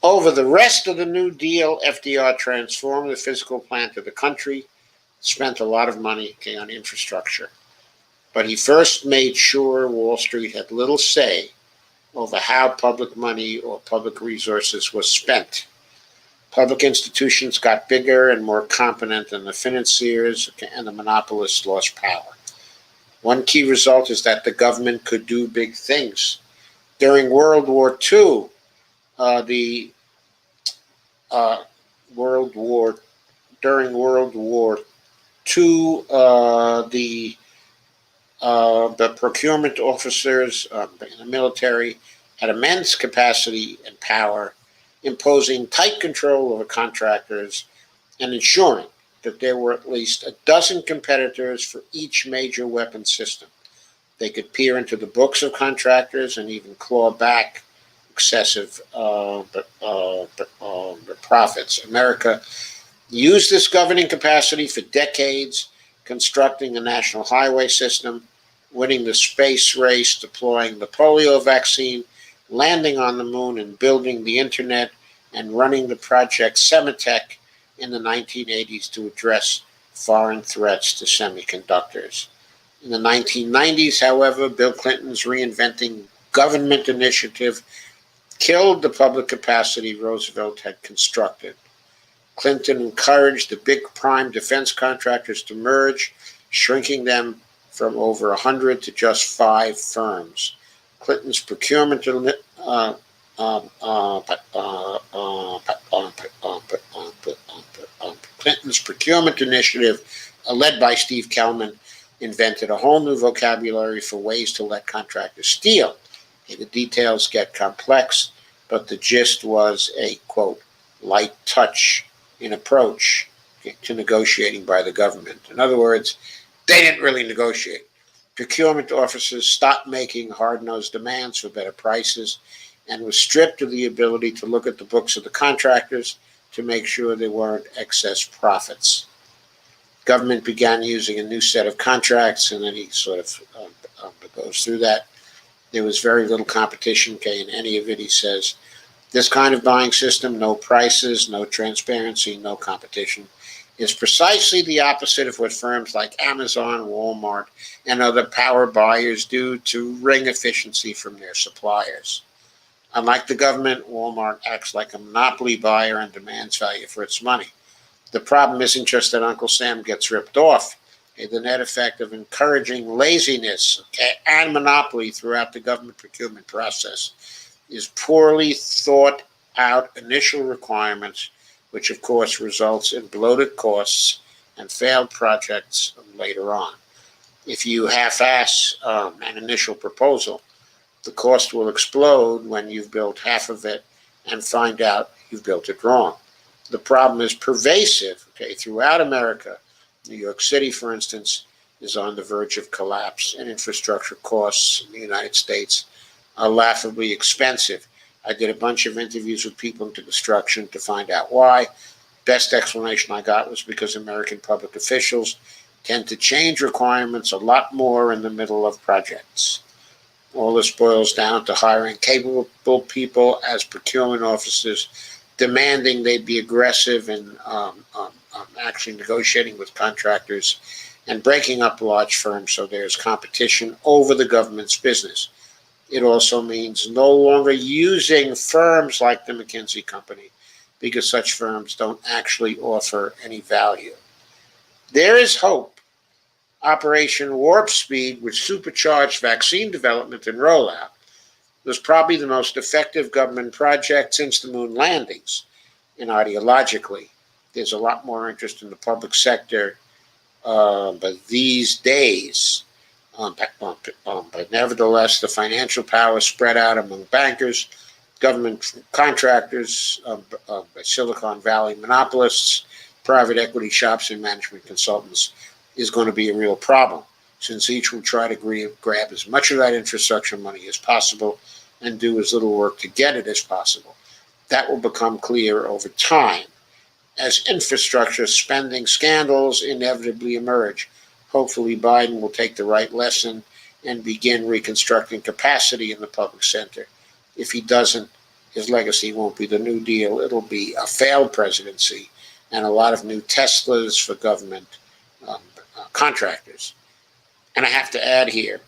Over the rest of the New Deal, FDR transformed the physical plant of the country, spent a lot of money on infrastructure. But he first made sure Wall Street had little say over how public money or public resources was spent. Public institutions got bigger and more competent, and the financiers and the monopolists lost power. One key result is that the government could do big things. During World War II, during World War II, the procurement officers in the military had immense capacity and power, imposing tight control over contractors and ensuring that there were at least a dozen competitors for each major weapon system. They could peer into the books of contractors and even claw back excessive profits. America used this governing capacity for decades, constructing a national highway system, winning the space race, deploying the polio vaccine, landing on the moon, and building the internet, and running the project Sematech in the 1980s to address foreign threats to semiconductors. In the 1990s, however, Bill Clinton's Reinventing Government initiative killed the public capacity Roosevelt had constructed. Clinton encouraged the big prime defense contractors to merge, shrinking them from over 100 to just 5 firms. Clinton's procurement initiative, led by Steve Kellman, invented a whole new vocabulary for ways to let contractors steal. The details get complex, but the gist was a, quote, light touch in approach to negotiating by the government. In other words, they didn't really negotiate. Procurement officers stopped making hard-nosed demands for better prices and was stripped of the ability to look at the books of the contractors to make sure there weren't excess profits. Government began using a new set of contracts, and then he sort of goes through that. There was very little competition, in any of it, he says. This kind of buying system, no prices, no transparency, no competition, is precisely the opposite of what firms like Amazon, Walmart, and other power buyers do to wring efficiency from their suppliers. Unlike the government, Walmart acts like a monopoly buyer and demands value for its money. The problem isn't just that Uncle Sam gets ripped off. The net effect of encouraging laziness and monopoly throughout the government procurement process is poorly thought out initial requirements, which of course results in bloated costs and failed projects later on. If you half-ass an initial proposal, the cost will explode when you've built half of it and find out you've built it wrong. The problem is pervasive, throughout America. New York City, for instance, is on the verge of collapse, and infrastructure costs in the United States are laughably expensive. I did a bunch of interviews with people into construction to find out why. Best explanation I got was because American public officials tend to change requirements a lot more in the middle of projects. All this boils down to hiring capable people as procurement officers, demanding they be aggressive in actually negotiating with contractors and breaking up large firms so there's competition over the government's business. It also means no longer using firms like the McKinsey Company because such firms don't actually offer any value. There is hope. Operation Warp Speed, which supercharged vaccine development and rollout, was probably the most effective government project since the moon landings. And ideologically, there's a lot more interest in the public sector, but these days, but nevertheless, the financial power spread out among bankers, government contractors, Silicon Valley monopolists, private equity shops, and management consultants is going to be a real problem. since each will try to grab as much of that infrastructure money as possible and do as little work to get it as possible. That will become clear over time as infrastructure spending scandals inevitably emerge. Hopefully, Biden will take the right lesson and begin reconstructing capacity in the public sector. If he doesn't, his legacy won't be the New Deal. It'll be a failed presidency and a lot of new Teslas for government contractors. And I have to add here,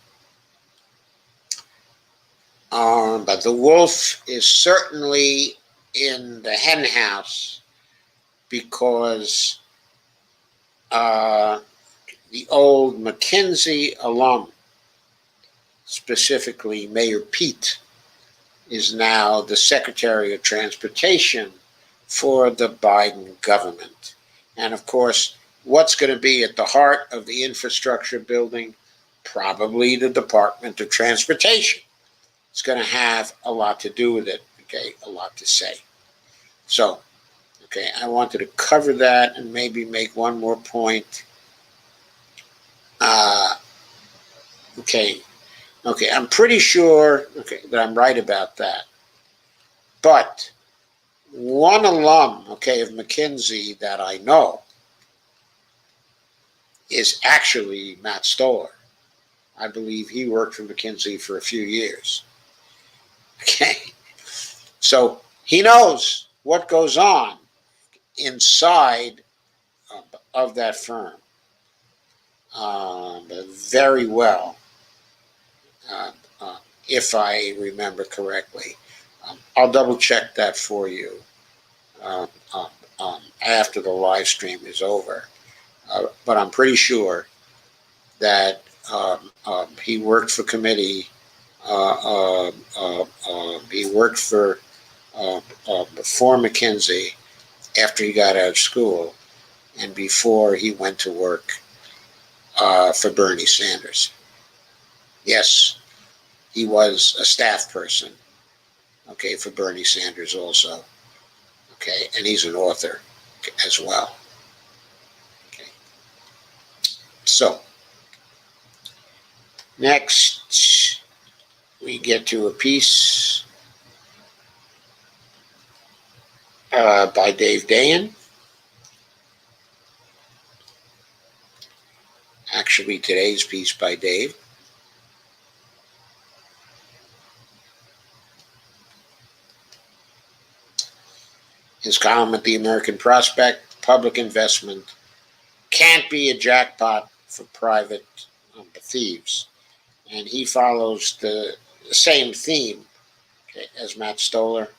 but the wolf is certainly in the hen house because the old McKinsey alum, specifically Mayor Pete, is now the Secretary of Transportation for the Biden government. And of course, what's going to be at the heart of the infrastructure building? Probably the Department of Transportation. It's going to have a lot to do with it, okay, a lot to say. So, okay, I wanted to cover that and maybe make one more point. Okay, I'm pretty sure that I'm right about that. But one alum, of McKinsey that I know is actually Matt Stoller. I believe he worked for McKinsey for a few years. Okay, so he knows what goes on inside of that firm very well, if I remember correctly. I'll double check that for you after the live stream is over. But I'm pretty sure that he worked for committee. He worked for McKinsey after he got out of school and before he went to work for Bernie Sanders. Yes, he was a staff person, for Bernie Sanders also. And he's an author as well. So, next we get to a piece by Dave Dayen. Actually, today's piece by Dave. His column at the American Prospect: Public investment can't be a jackpot for private thieves. And he follows the same theme as Matt Stoller.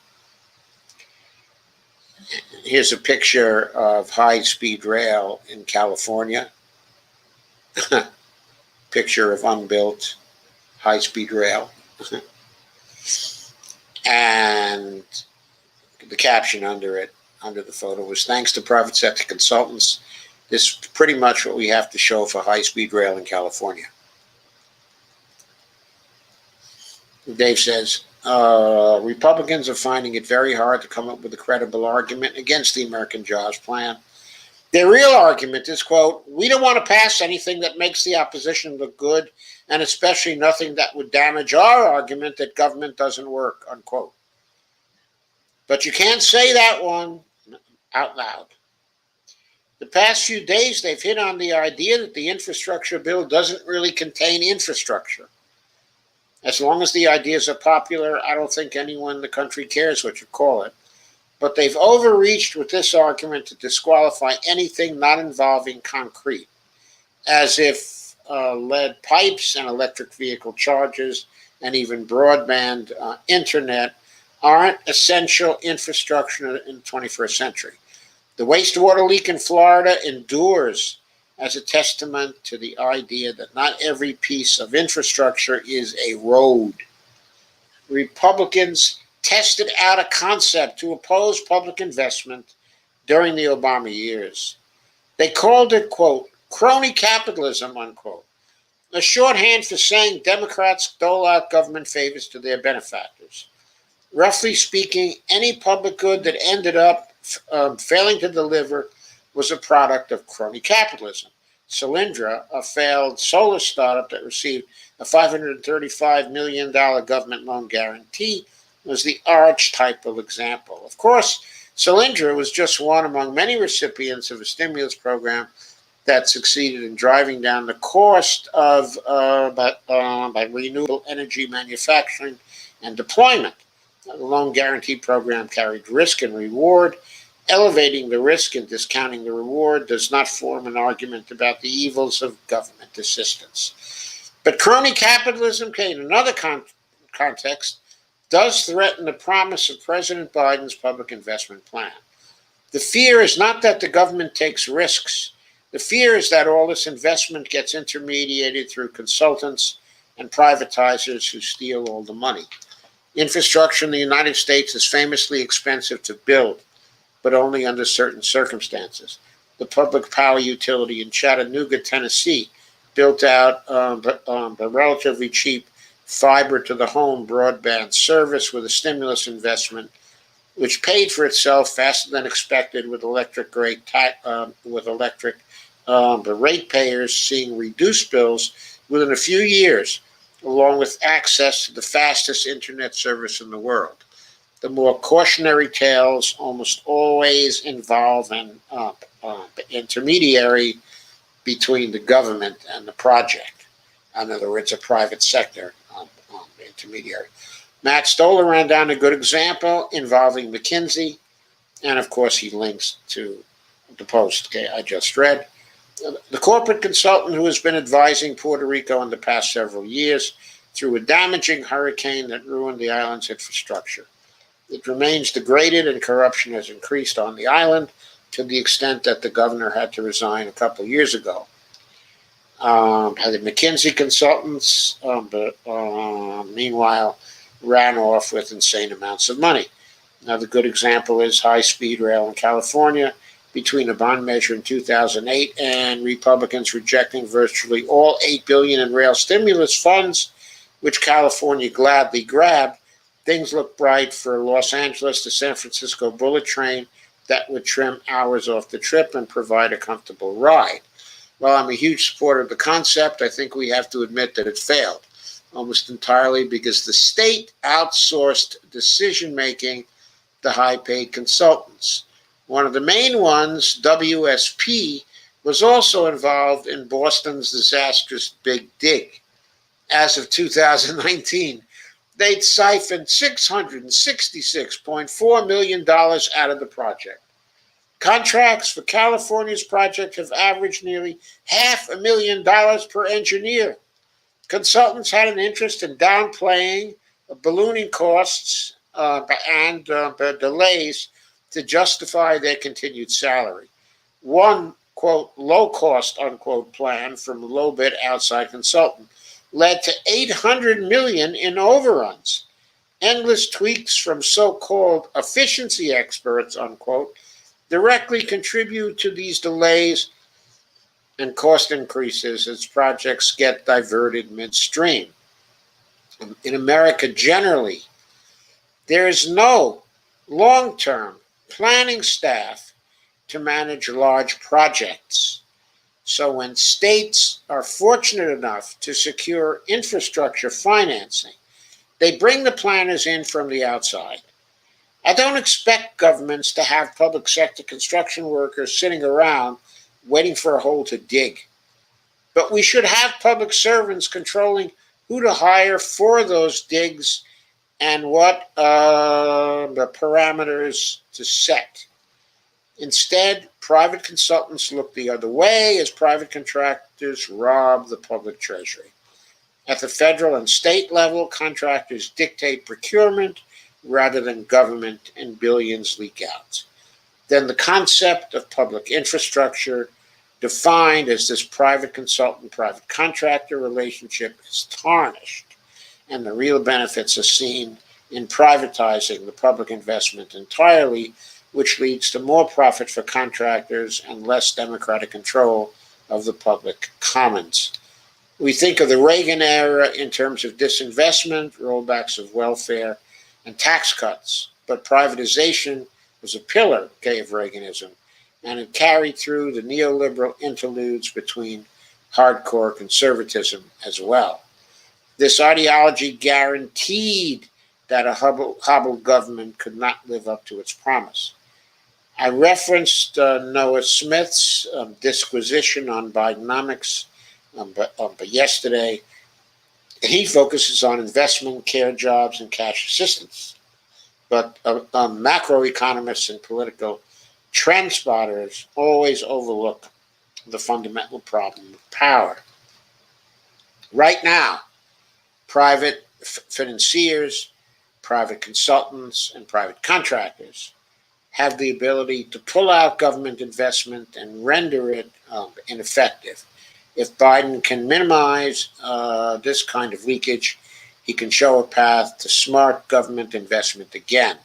Here's a picture of high-speed rail in California. Picture of unbuilt high-speed rail. And the caption under the photo was, "Thanks to private sector consultants, this is pretty much what we have to show for high-speed rail in California." Dave says, Republicans are finding it very hard to come up with a credible argument against the American Jobs Plan. Their real argument is, quote, "We don't want to pass anything that makes the opposition look good, and especially nothing that would damage our argument that government doesn't work," unquote. But you can't say that one out loud. The past few days, they've hit on the idea that the infrastructure bill doesn't really contain infrastructure. As long as the ideas are popular, I don't think anyone in the country cares what you call it. But they've overreached with this argument to disqualify anything not involving concrete, as if lead pipes and electric vehicle chargers and even broadband internet aren't essential infrastructure in the 21st century. The wastewater leak in Florida endures as a testament to the idea that not every piece of infrastructure is a road. Republicans tested out a concept to oppose public investment during the Obama years. They called it, quote, "crony capitalism," unquote, a shorthand for saying Democrats dole out government favors to their benefactors. Roughly speaking, any public good that ended up failing to deliver was a product of crony capitalism. Solyndra, a failed solar startup that received a $535 million government loan guarantee, was the archetypal example. Of course, Solyndra was just one among many recipients of a stimulus program that succeeded in driving down the cost of by renewable energy manufacturing and deployment. The loan guarantee program carried risk and reward. Elevating the risk and discounting the reward does not form an argument about the evils of government assistance. But crony capitalism, in another context, does threaten the promise of President Biden's public investment plan. The fear is not that the government takes risks. The fear is that all this investment gets intermediated through consultants and privatizers who steal all the money. Infrastructure in the United States is famously expensive to build, but only under certain circumstances. The public power utility in Chattanooga, Tennessee, built out a relatively cheap fiber-to-the-home broadband service with a stimulus investment, which paid for itself faster than expected with the ratepayers seeing reduced bills within a few years, along with access to the fastest internet service in the world. The more cautionary tales almost always involve an intermediary between the government and the project. In other words, a private sector intermediary. Matt Stoller ran down a good example involving McKinsey, and of course he links to the post I just read. The corporate consultant who has been advising Puerto Rico in the past several years through a damaging hurricane that ruined the island's infrastructure. It remains degraded and corruption has increased on the island to the extent that the governor had to resign a couple of years ago. The McKinsey consultants, meanwhile, ran off with insane amounts of money. Another good example is high-speed rail in California. Between a bond measure in 2008 and Republicans rejecting virtually all $8 billion in rail stimulus funds, which California gladly grabbed, things look bright for Los Angeles to San Francisco bullet train that would trim hours off the trip and provide a comfortable ride. While I'm a huge supporter of the concept, I think we have to admit that it failed almost entirely because the state outsourced decision-making to high-paid consultants. One of the main ones, WSP, was also involved in Boston's disastrous Big Dig. As of 2019, they'd siphoned $666.4 million out of the project. Contracts for California's project have averaged nearly $500,000 per engineer. Consultants had an interest in downplaying ballooning costs and delays to justify their continued salary. One, quote, low-cost, unquote, plan from a low-bid outside consultant led to $800 million in overruns. Endless tweaks from so-called efficiency experts, unquote, directly contribute to these delays and cost increases as projects get diverted midstream. In America generally, there is no long-term planning staff to manage large projects. So when states are fortunate enough to secure infrastructure financing, they bring the planners in from the outside. I don't expect governments to have public sector construction workers sitting around waiting for a hole to dig. But we should have public servants controlling who to hire for those digs and what the parameters to set. Instead, private consultants look the other way as private contractors rob the public treasury. At the federal and state level, contractors dictate procurement rather than government, and billions leak out. Then the concept of public infrastructure, defined as this private consultant, private contractor relationship, is tarnished, and the real benefits are seen in privatizing the public investment entirely, which leads to more profit for contractors and less democratic control of the public commons. We think of the Reagan era in terms of disinvestment, rollbacks of welfare, and tax cuts, but privatization was a pillar of Reaganism. and it carried through the neoliberal interludes between hardcore conservatism as well. This ideology guaranteed that a hobbled government could not live up to its promise. I referenced Noah Smith's disquisition on Bidenomics but yesterday. He focuses on investment, care jobs, and cash assistance. But macroeconomists and political trend spotters always overlook the fundamental problem of power. Right now, private financiers, private consultants, and private contractors have the ability to pull out government investment and render it ineffective. If Biden can minimize this kind of leakage, he can show a path to smart government investment again.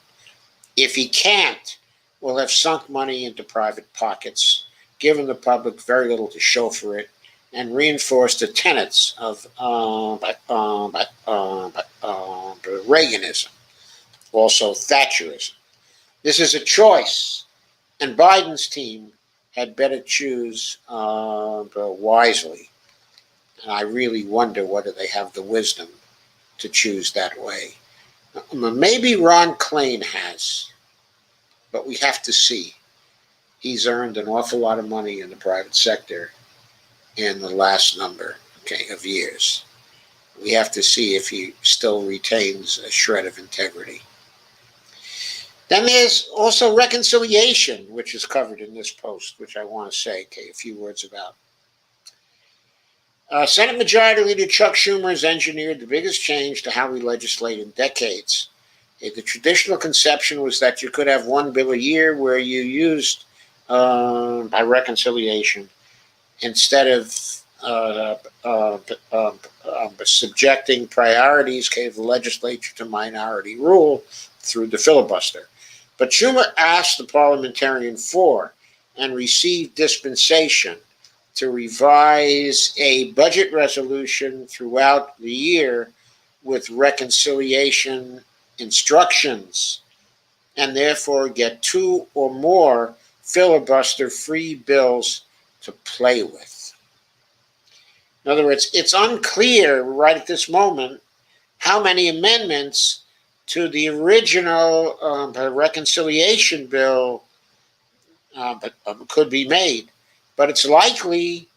If he can't, we'll have sunk money into private pockets, given the public very little to show for it, and reinforced the tenets of Reaganism, also Thatcherism. This is a choice, and Biden's team had better choose wisely. And I really wonder whether they have the wisdom to choose that way. Maybe Ron Klain has, but we have to see. He's earned an awful lot of money in the private sector in the last number of years. We have to see if he still retains a shred of integrity. Then there's also reconciliation, which is covered in this post, which I want to say a few words about. Senate Majority Leader Chuck Schumer has engineered the biggest change to how we legislate in decades. The traditional conception was that you could have one bill a year where you used by reconciliation instead of subjecting priorities of the legislature to minority rule through the filibuster. But Schumer asked the parliamentarian for and received dispensation to revise a budget resolution throughout the year with reconciliation instructions, and therefore get two or more filibuster-free bills to play with. In other words, it's unclear right at this moment how many amendments to the original reconciliation bill could be made. But it's likely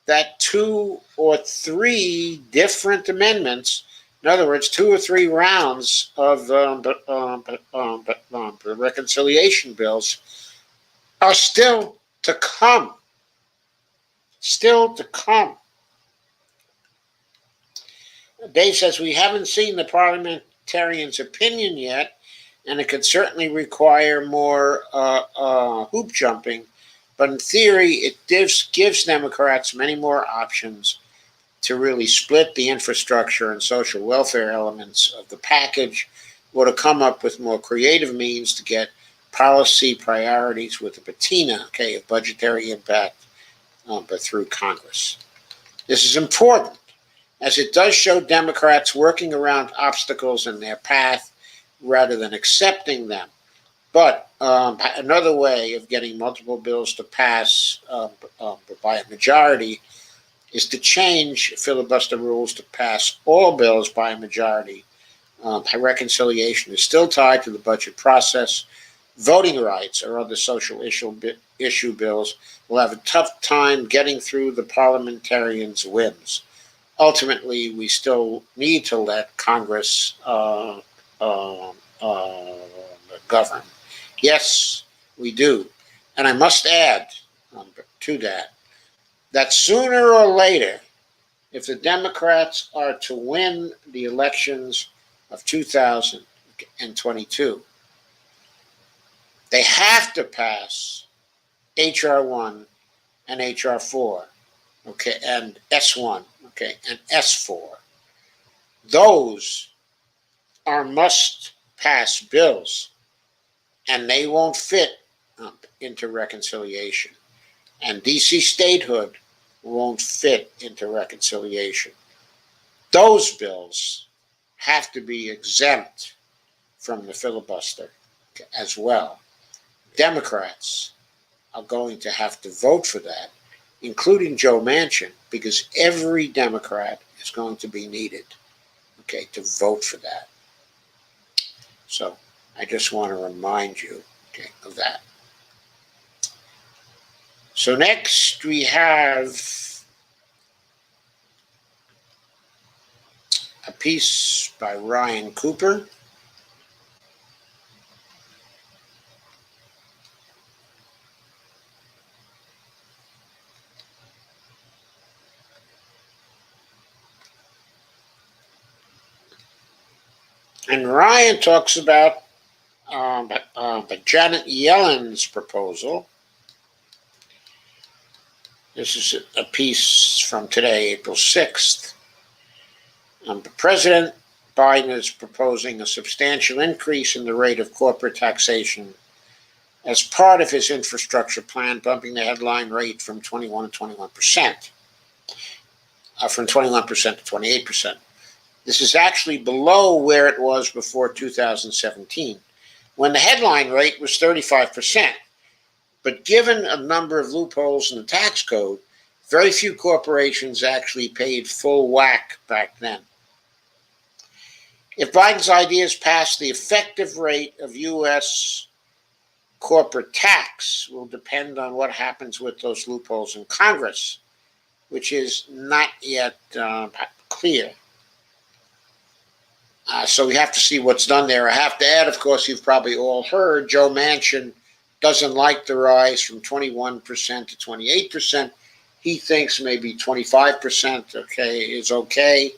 that two or three different amendments, in other words, two or three rounds of reconciliation bills, are still to come. Still to come. Dave says, we haven't seen the parliamentarian's opinion yet, and it could certainly require more hoop jumping. But in theory, it gives Democrats many more options to really split the infrastructure and social welfare elements of the package, or to come up with more creative means to get policy priorities with a patina, of budgetary impact, but through Congress. This is important, as it does show Democrats working around obstacles in their path rather than accepting them. But another way of getting multiple bills to pass by a majority is to change filibuster rules to pass all bills by a majority. Reconciliation is still tied to the budget process. Voting rights or other social issue bills will have a tough time getting through the parliamentarians' whims. Ultimately, we still need to let Congress govern. Yes, we do. And I must add to that sooner or later, if the Democrats are to win the elections of 2022, they have to pass H.R. 1 and H.R. 4, and S1, and S4. Those are must-pass bills, and they won't fit into reconciliation. And D.C. statehood won't fit into reconciliation. Those bills have to be exempt from the filibuster as well. Democrats are going to have to vote for that, including Joe Manchin, because every Democrat is going to be needed, okay, to vote for that. So I just want to remind you, okay, of that. So next we have a piece by Ryan Cooper. And Ryan talks about Janet Yellen's proposal. This is a piece from today, April 6th. President Biden is proposing a substantial increase in the rate of corporate taxation as part of his infrastructure plan, bumping the headline rate from 21% to 28%. This is actually below where it was before 2017, when the headline rate was 35%. But given a number of loopholes in the tax code, very few corporations actually paid full whack back then. If Biden's ideas pass, the effective rate of U.S. corporate tax will depend on what happens with those loopholes in Congress, which is not yet clear. So we have to see what's done there. I have to add, of course, you've probably all heard, Joe Manchin doesn't like the rise from 21% to 28%. He thinks maybe 25%, is okay.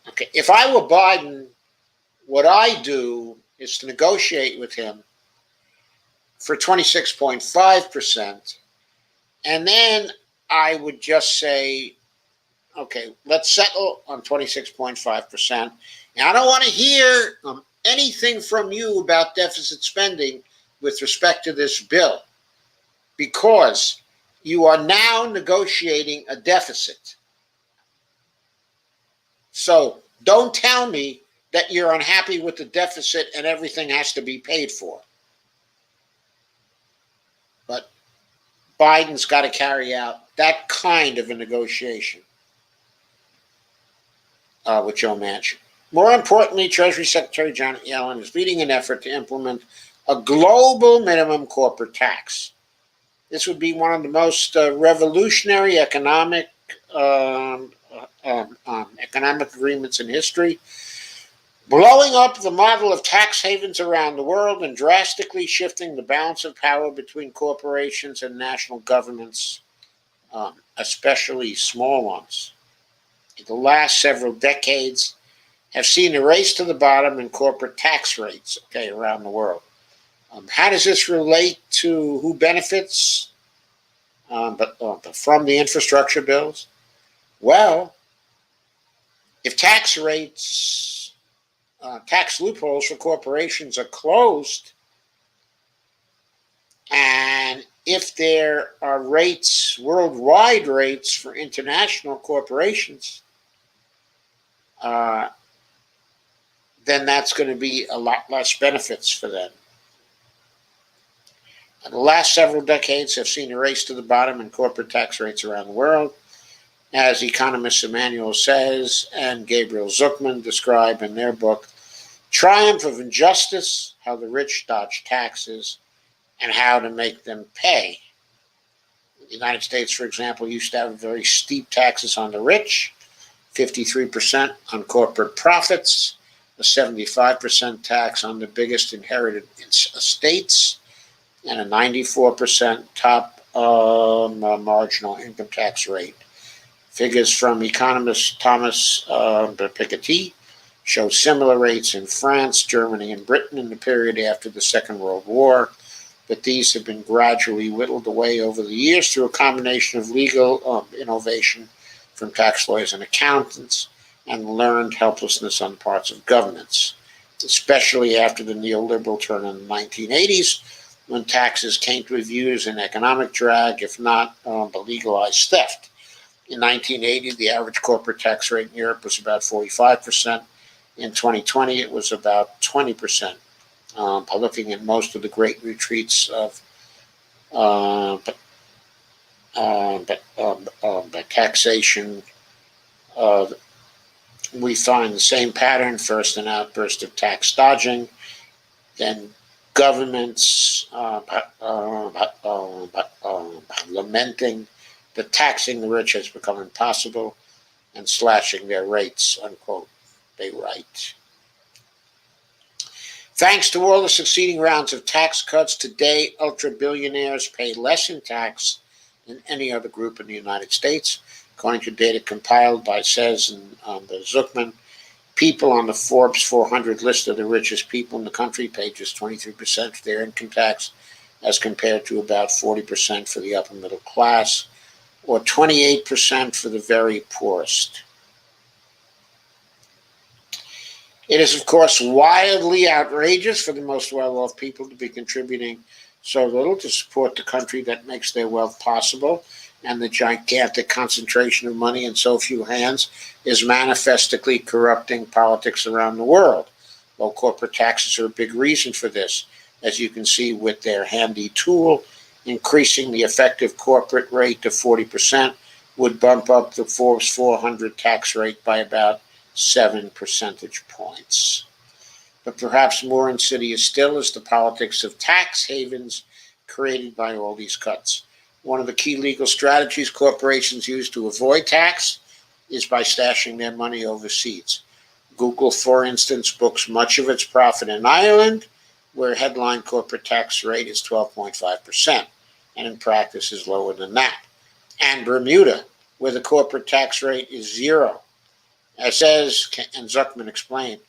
Okay. If I were Biden, what I do is to negotiate with him for 26.5%, and then I would just say, okay, let's settle on 26.5%. And I don't want to hear anything from you about deficit spending with respect to this bill, because you are now negotiating a deficit. So don't tell me that you're unhappy with the deficit and everything has to be paid for. But Biden's got to carry out that kind of a negotiation with Joe Manchin. More importantly, Treasury Secretary Janet Yellen is leading an effort to implement a global minimum corporate tax. This would be one of the most revolutionary economic agreements in history, blowing up the model of tax havens around the world and drastically shifting the balance of power between corporations and national governments, especially small ones. The last several decades have seen a race to the bottom in corporate tax rates, around the world. How does this relate to who benefits from the infrastructure bills? Well, if tax loopholes for corporations are closed, and if there are worldwide rates for international corporations, then that's going to be a lot less benefits for them. The last several decades have seen a race to the bottom in corporate tax rates around the world, as economist Emmanuel Saez and Gabriel Zucman describe in their book, Triumph of Injustice, How the Rich Dodge Taxes and How to Make Them Pay. The United States, for example, used to have very steep taxes on the rich, 53% on corporate profits, a 75% tax on the biggest inherited estates, and a 94% top marginal income tax rate. Figures from economist Thomas Piketty show similar rates in France, Germany, and Britain in the period after the Second World War, but these have been gradually whittled away over the years through a combination of legal innovation from tax lawyers and accountants and learned helplessness on the parts of governments, especially after the neoliberal turn in the 1980s, when taxes came to be viewed as an economic drag, if not the legalized theft. In 1980, the average corporate tax rate in Europe was about 45%. In 2020, it was about 20%. by looking at most of the great retreats of uh, taxation, uh, we find the same pattern. First, an outburst of tax dodging, then governments lamenting that taxing the rich has become impossible and slashing their rates, unquote, they write. Thanks to all the succeeding rounds of tax cuts, today ultra-billionaires pay less in tax than any other group in the United States. According to data compiled by Says and Zuckman, people on the Forbes 400 list of the richest people in the country pay just 23% of their income tax, as compared to about 40% for the upper middle class, or 28% for the very poorest. It is, of course, wildly outrageous for the most well-off people to be contributing so little to support the country that makes their wealth possible, and the gigantic concentration of money in so few hands is manifestly corrupting politics around the world. Low corporate taxes are a big reason for this, as you can see with their handy tool. Increasing the effective corporate rate to 40% would bump up the Forbes 400 tax rate by about 7 percentage points. But perhaps more insidious still is the politics of tax havens created by all these cuts. One of the key legal strategies corporations use to avoid tax is by stashing their money overseas. Google, for instance, books much of its profit in Ireland, where headline corporate tax rate is 12.5%, and in practice is lower than that. And Bermuda, where the corporate tax rate is 0. As Says and Zuckman explained,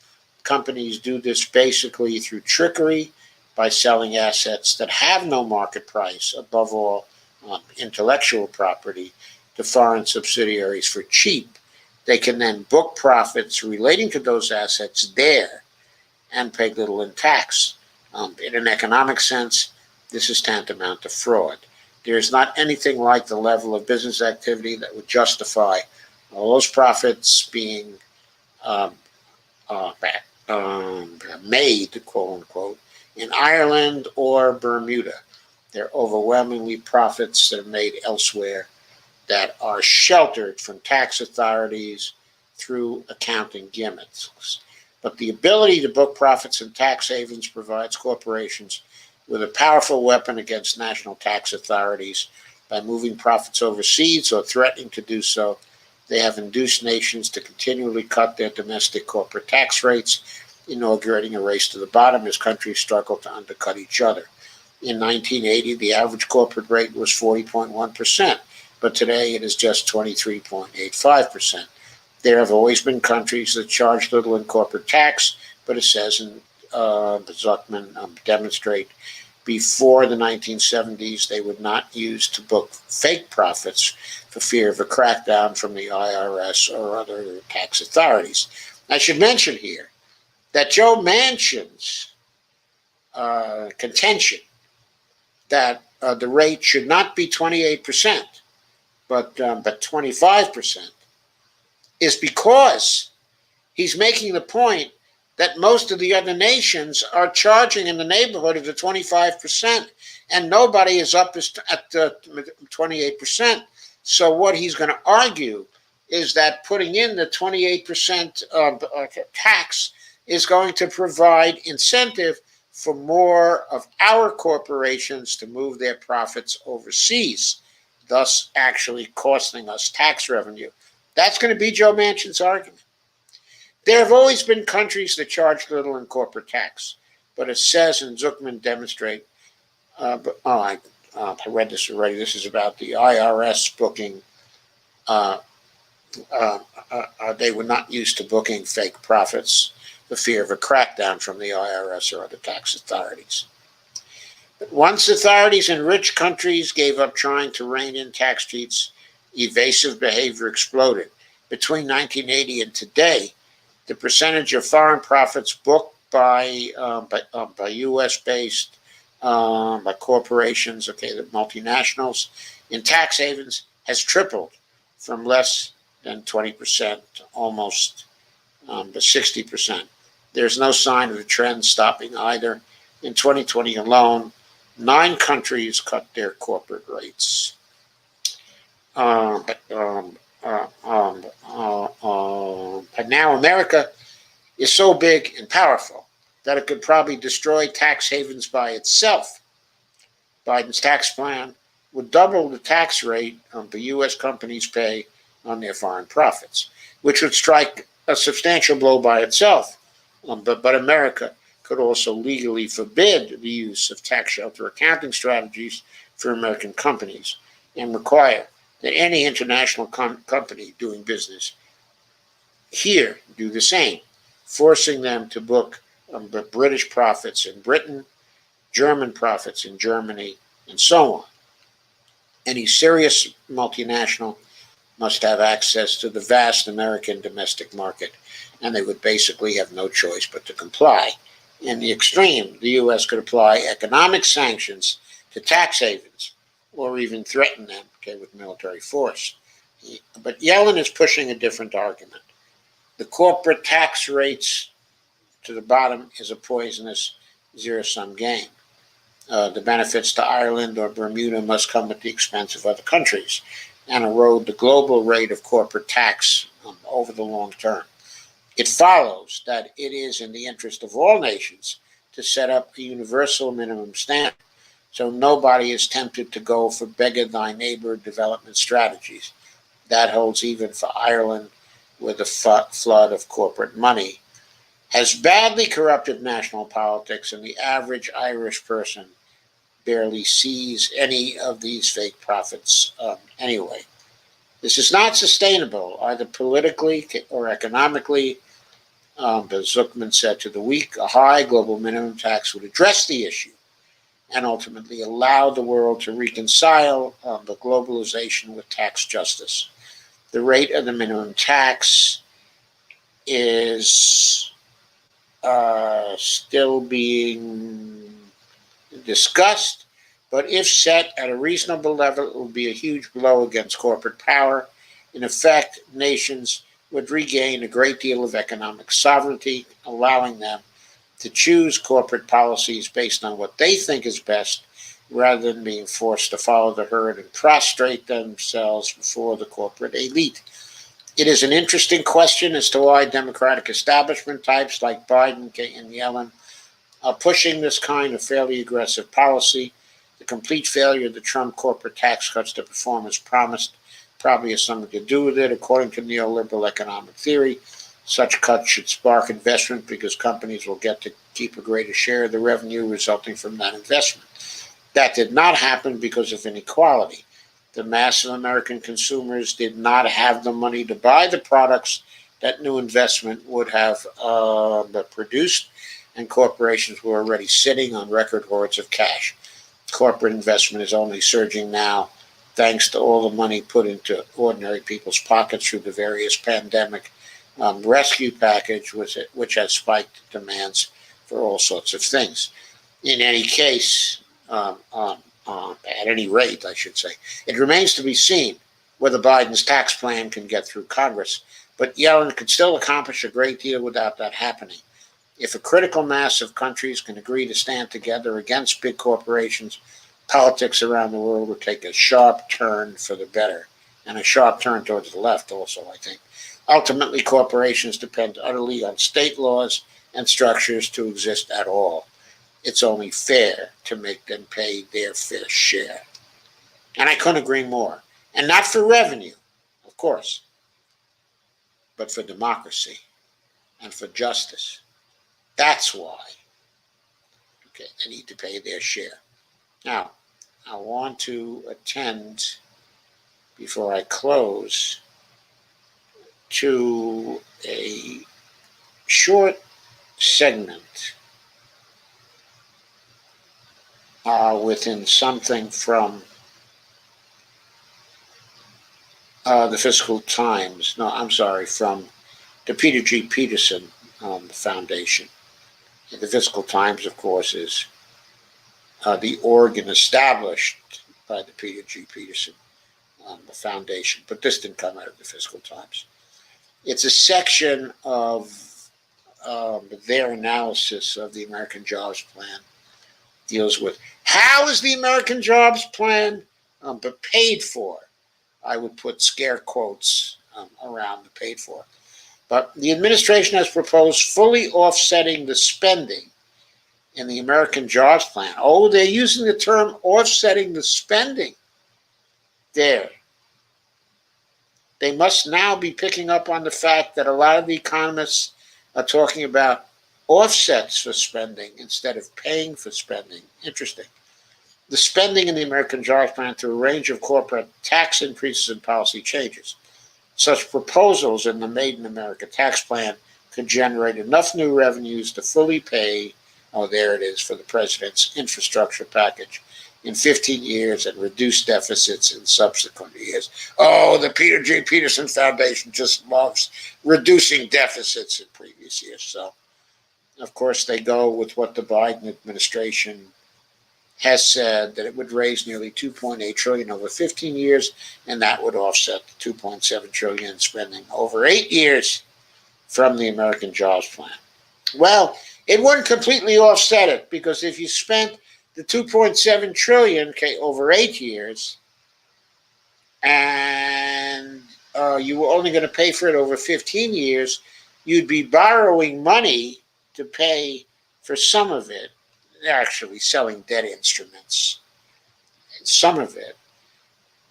companies do this basically through trickery by selling assets that have no market price, above all, intellectual property, to foreign subsidiaries for cheap. They can then book profits relating to those assets there and pay little in tax. In an economic sense, this is tantamount to fraud. There is not anything like the level of business activity that would justify all those profits being made, quote unquote, in Ireland or Bermuda. They're overwhelmingly profits that are made elsewhere that are sheltered from tax authorities through accounting gimmicks. But the ability to book profits in tax havens provides corporations with a powerful weapon against national tax authorities. By moving profits overseas or threatening to do so, they have induced nations to continually cut their domestic corporate tax rates, inaugurating a race to the bottom as countries struggle to undercut each other. In 1980, the average corporate rate was 40.1%, but today it is just 23.85%. There have always been countries that charge little in corporate tax, but it says, and Zuckman demonstrate, before the 1970s, they would not use to book fake profits for fear of a crackdown from the IRS or other tax authorities. I should mention here that Joe Manchin's contention that the rate should not be 28%, but 25%, is because he's making the point that most of the other nations are charging in the neighborhood of the 25%, and nobody is up at the 28%. So what he's going to argue is that putting in the 28% tax is going to provide incentive for more of our corporations to move their profits overseas, thus actually costing us tax revenue. That's going to be Joe Manchin's argument. There have always been countries that charge little in corporate tax, but as Says and Zuckman demonstrate, I read this already. This is about the IRS booking. They were not used to booking fake profits for fear of a crackdown from the IRS or other tax authorities. But once authorities in rich countries gave up trying to rein in tax cheats, evasive behavior exploded. Between 1980 and today, the percentage of foreign profits booked by U.S.-based by corporations, the multinationals, in tax havens has tripled from less than 20% to almost 60%. There's no sign of the trend stopping either. In 2020 alone, 9 countries cut their corporate rates. But now America is so big and powerful that it could probably destroy tax havens by itself. Biden's tax plan would double the tax rate the U.S. companies pay on their foreign profits, which would strike a substantial blow by itself. But America could also legally forbid the use of tax shelter accounting strategies for American companies and require that any international company doing business here do the same, forcing them to book the British profits in Britain, German profits in Germany, and so on. Any serious multinational must have access to the vast American domestic market, and they would basically have no choice but to comply. In the extreme, the U.S. could apply economic sanctions to tax havens or even threaten them with military force. But Yellen is pushing a different argument. The corporate tax rates to the bottom is a poisonous zero-sum game. The benefits to Ireland or Bermuda must come at the expense of other countries and erode the global rate of corporate tax over the long term. It follows that it is in the interest of all nations to set up a universal minimum standard, so nobody is tempted to go for beggar thy neighbor development strategies. That holds even for Ireland, where the flood of corporate money has badly corrupted national politics, and the average Irish person barely sees any of these fake profits anyway. This is not sustainable, either politically or economically. As Zuckman said to The Week, a high global minimum tax would address the issue and ultimately allow the world to reconcile the globalization with tax justice. The rate of the minimum tax is still being discussed, but if set at a reasonable level, it will be a huge blow against corporate power. In effect, nations would regain a great deal of economic sovereignty, allowing them to choose corporate policies based on what they think is best, rather than being forced to follow the herd and prostrate themselves before the corporate elite. It is an interesting question as to why Democratic establishment types like Biden and Yellen are pushing this kind of fairly aggressive policy. The complete failure of the Trump corporate tax cuts to perform as promised probably has something to do with it. According to neoliberal economic theory, such cuts should spark investment because companies will get to keep a greater share of the revenue resulting from that investment. That did not happen because of inequality. The mass of American consumers did not have the money to buy the products that new investment would have produced, and corporations were already sitting on record hoards of cash. Corporate investment is only surging now thanks to all the money put into ordinary people's pockets through the various pandemic rescue package, which has spiked demands for all sorts of things. In any case, at any rate, I should say, it remains to be seen whether Biden's tax plan can get through Congress, but Yellen could still accomplish a great deal without that happening. If a critical mass of countries can agree to stand together against big corporations, politics around the world will take a sharp turn for the better, and a sharp turn towards the left also, I think. Ultimately, corporations depend utterly on state laws and structures to exist at all. It's only fair to make them pay their fair share. And I couldn't agree more. And not for revenue, of course, but for democracy and for justice. That's why. Okay, they need to pay their share. Now, I want to attend, before I close, to a short segment within something from the Fiscal Times. No, I'm sorry, from the Peter G. Peterson Foundation. And the Fiscal Times, of course, is the organ established by the Peter G. Peterson Foundation, but this didn't come out of the Fiscal Times. It's a section of their analysis of the American Jobs Plan deals with how is the American Jobs Plan but paid for. I would put scare quotes around the paid for. But the administration has proposed fully offsetting the spending in the American Jobs Plan. Oh, they're using the term offsetting the spending. There. They must now be picking up on the fact that a lot of the economists are talking about offsets for spending instead of paying for spending. Interesting. The spending in the American Jobs Plan through a range of corporate tax increases and policy changes. Such proposals in the Made in America tax plan could generate enough new revenues to fully pay, oh, there it is, for the president's infrastructure package in 15 years and reduce deficits in subsequent years. Oh, the Peter J. Peterson Foundation just loves reducing deficits in previous years. So, of course, they go with what the Biden administration has said, that it would raise nearly $2.8 trillion over 15 years, and that would offset the $2.7 trillion in spending over 8 years from the American Jobs Plan. Well, it wouldn't completely offset it, because if you spent the $2.7 trillion over 8 years, and you were only going to pay for it over 15 years, you'd be borrowing money to pay for some of it. They're actually selling debt instruments, and some of it.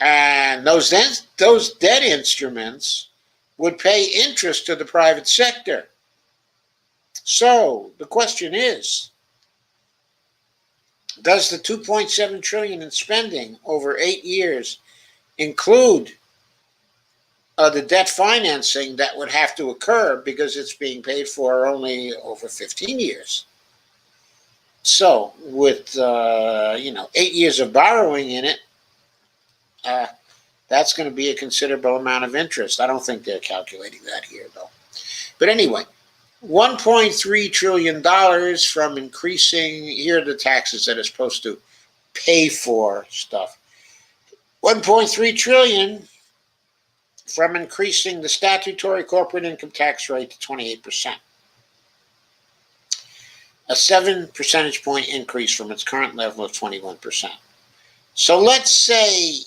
And those debt instruments would pay interest to the private sector. So the question is, does the $2.7 trillion in spending over 8 years include the debt financing that would have to occur because it's being paid for only over 15 years? So with 8 years of borrowing in it, that's going to be a considerable amount of interest. I don't think they're calculating that here, though. But anyway, $1.3 trillion from increasing, here are the taxes that are supposed to pay for stuff. $1.3 trillion from increasing the statutory corporate income tax rate to 28%. A 7 percentage point increase from its current level of 21%. So let's say,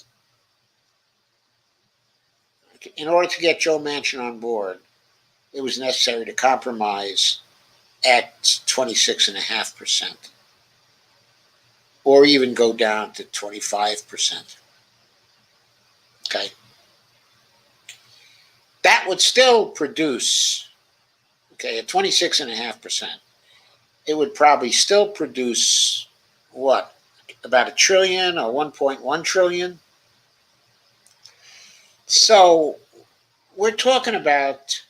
in order to get Joe Manchin on board, it was necessary to compromise at 26.5%, or even go down to 25%. Okay. That would still produce, at 26.5%, it would probably still produce what? About $1 trillion or 1.1 trillion. So we're talking about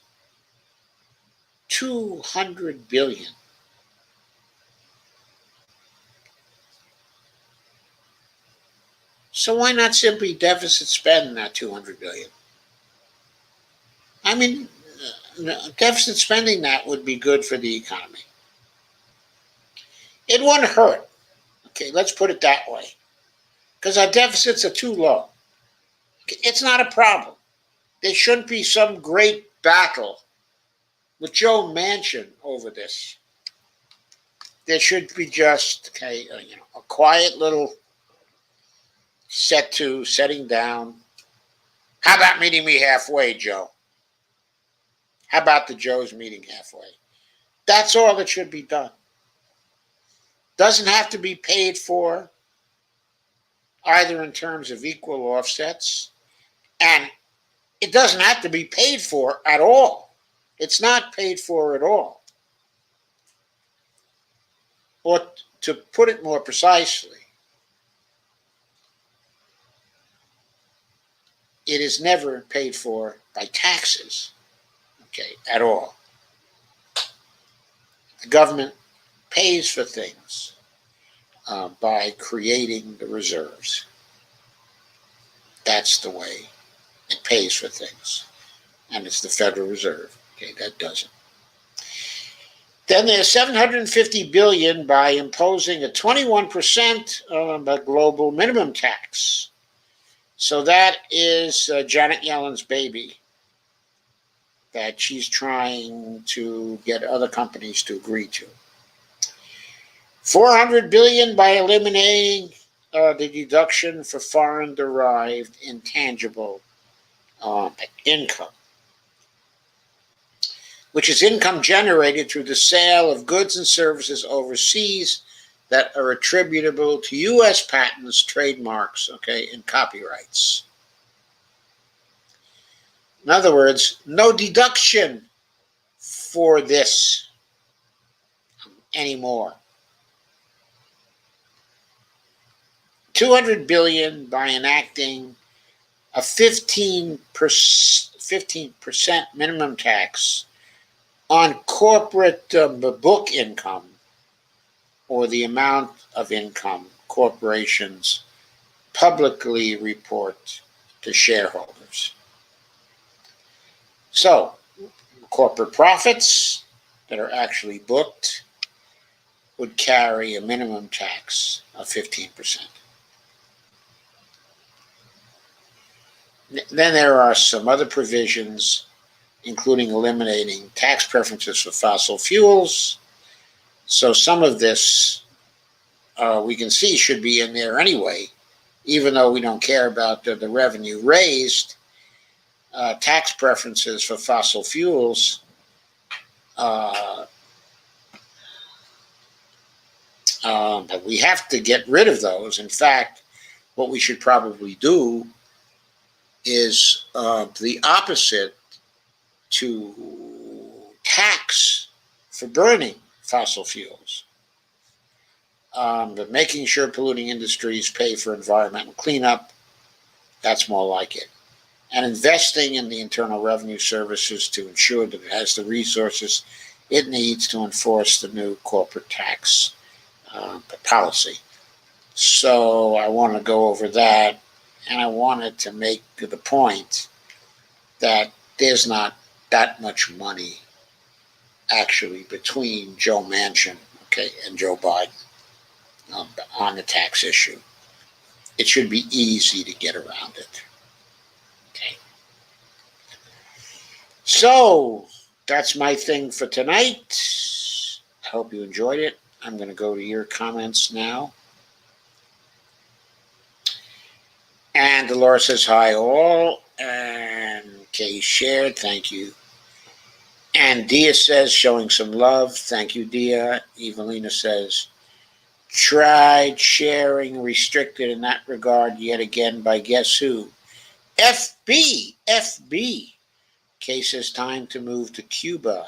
200 billion. So why not simply deficit spend that 200 billion? I mean, deficit spending that would be good for the economy. It wouldn't hurt. Okay, let's put it that way. Because our deficits are too low. It's not a problem. There shouldn't be some great battle with Joe Manchin over this. There should be just a quiet little setting down. How about meeting me halfway, Joe? How about the Joes meeting halfway? That's all that should be done. Doesn't have to be paid for, either in terms of equal offsets, and it doesn't have to be paid for at all. It's not paid for at all. Or to put it more precisely, it is never paid for by taxes, at all. The government pays for things by creating the reserves. That's the way it pays for things. And it's the Federal Reserve, that does it. Then there's $750 billion by imposing a 21% global minimum tax. So that is Janet Yellen's baby that she's trying to get other companies to agree to. $400 billion by eliminating the deduction for foreign-derived intangible income, which is income generated through the sale of goods and services overseas that are attributable to U.S. patents, trademarks, and copyrights. In other words, no deduction for this anymore. $200 billion by enacting a 15% minimum tax on corporate book income, or the amount of income corporations publicly report to shareholders. So, corporate profits that are actually booked would carry a minimum tax of 15%. Then there are some other provisions, including eliminating tax preferences for fossil fuels. So some of this we can see should be in there anyway, even though we don't care about the revenue raised. Tax preferences for fossil fuels but we have to get rid of those. In fact, what we should probably do is the opposite to tax for burning fossil fuels. But making sure polluting industries pay for environmental cleanup, that's more like it. And investing in the Internal Revenue Services to ensure that it has the resources it needs to enforce the new corporate tax policy. So I want to go over that, and I wanted to make the point that there's not that much money actually between Joe Manchin, and Joe Biden on the tax issue. It should be easy to get around it. So that's my thing for tonight. I hope you enjoyed it. I'm going to go to your comments now. And Dolores says, hi all. And Kay shared, thank you. And Dia says, showing some love. Thank you, Dia. Evelina says, tried sharing restricted in that regard yet again by guess who? FB. Kay says, time to move to Cuba.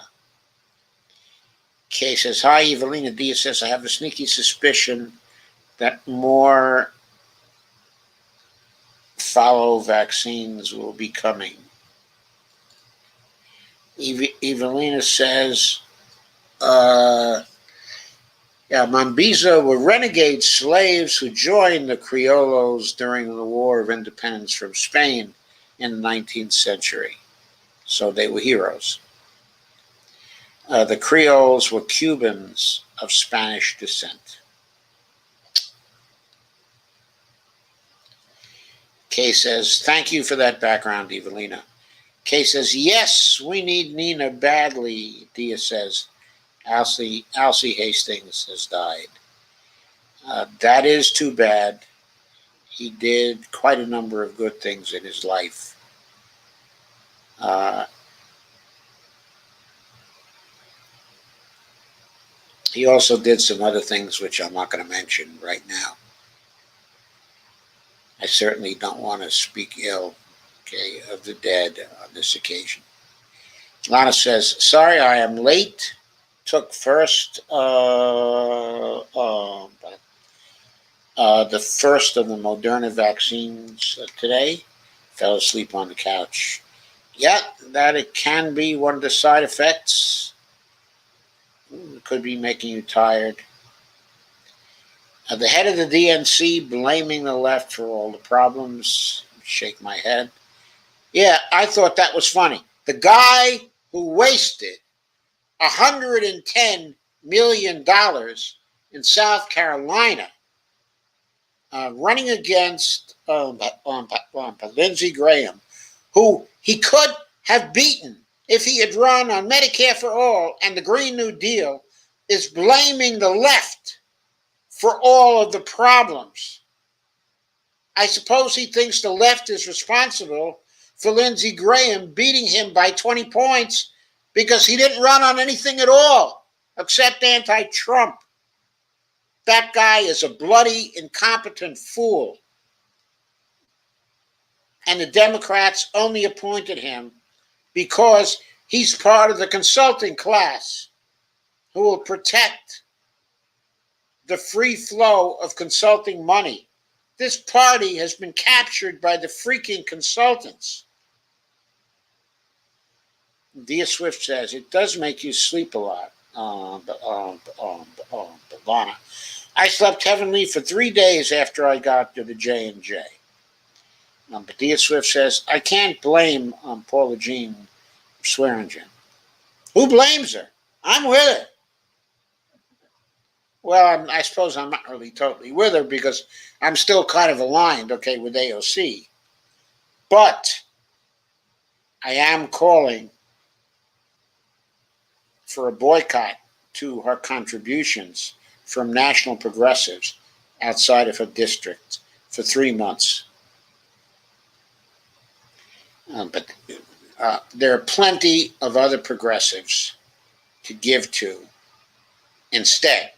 Kay says, hi, Evelina. Dia says, I have a sneaky suspicion that more follow vaccines will be coming. Evelina says, Mambizo were renegade slaves who joined the Criollos during the War of Independence from Spain in the 19th century. So they were heroes. The Creoles were Cubans of Spanish descent. Kay says, thank you for that background, Evelina. Kay says, yes, we need Nina badly. Dia says, Alcee Hastings has died. That is too bad. He did quite a number of good things in his life. He also did some other things which I'm not going to mention right now. I certainly don't want to speak ill, of the dead on this occasion. Lana says, sorry, I am late. Took the first of the Moderna vaccines today. Fell asleep on the couch. Yeah, that it can be one of the side effects. It could be making you tired. The head of the DNC blaming the left for all the problems. Shake my head. Yeah, I thought that was funny. The guy who wasted $110 million in South Carolina running against Lindsey Graham, who he could have beaten if he had run on Medicare for All and the Green New Deal, is blaming the left for all of the problems. I suppose he thinks the left is responsible for Lindsey Graham beating him by 20 points because he didn't run on anything at all except anti-Trump. That guy is a bloody, incompetent fool. And the Democrats only appointed him because he's part of the consulting class who will protect the free flow of consulting money. This party has been captured by the freaking consultants. Dia Swift says, it does make you sleep a lot, Lana. I slept heavenly for 3 days after I got to the J&J. But Dia Swift says, I can't blame Paula Jean Swearingen. Who blames her? I'm with her. Well, I suppose I'm not really totally with her because I'm still kind of aligned, okay, with AOC. But I am calling for a boycott to her contributions from national progressives outside of her district for 3 months. But there are plenty of other progressives to give to instead.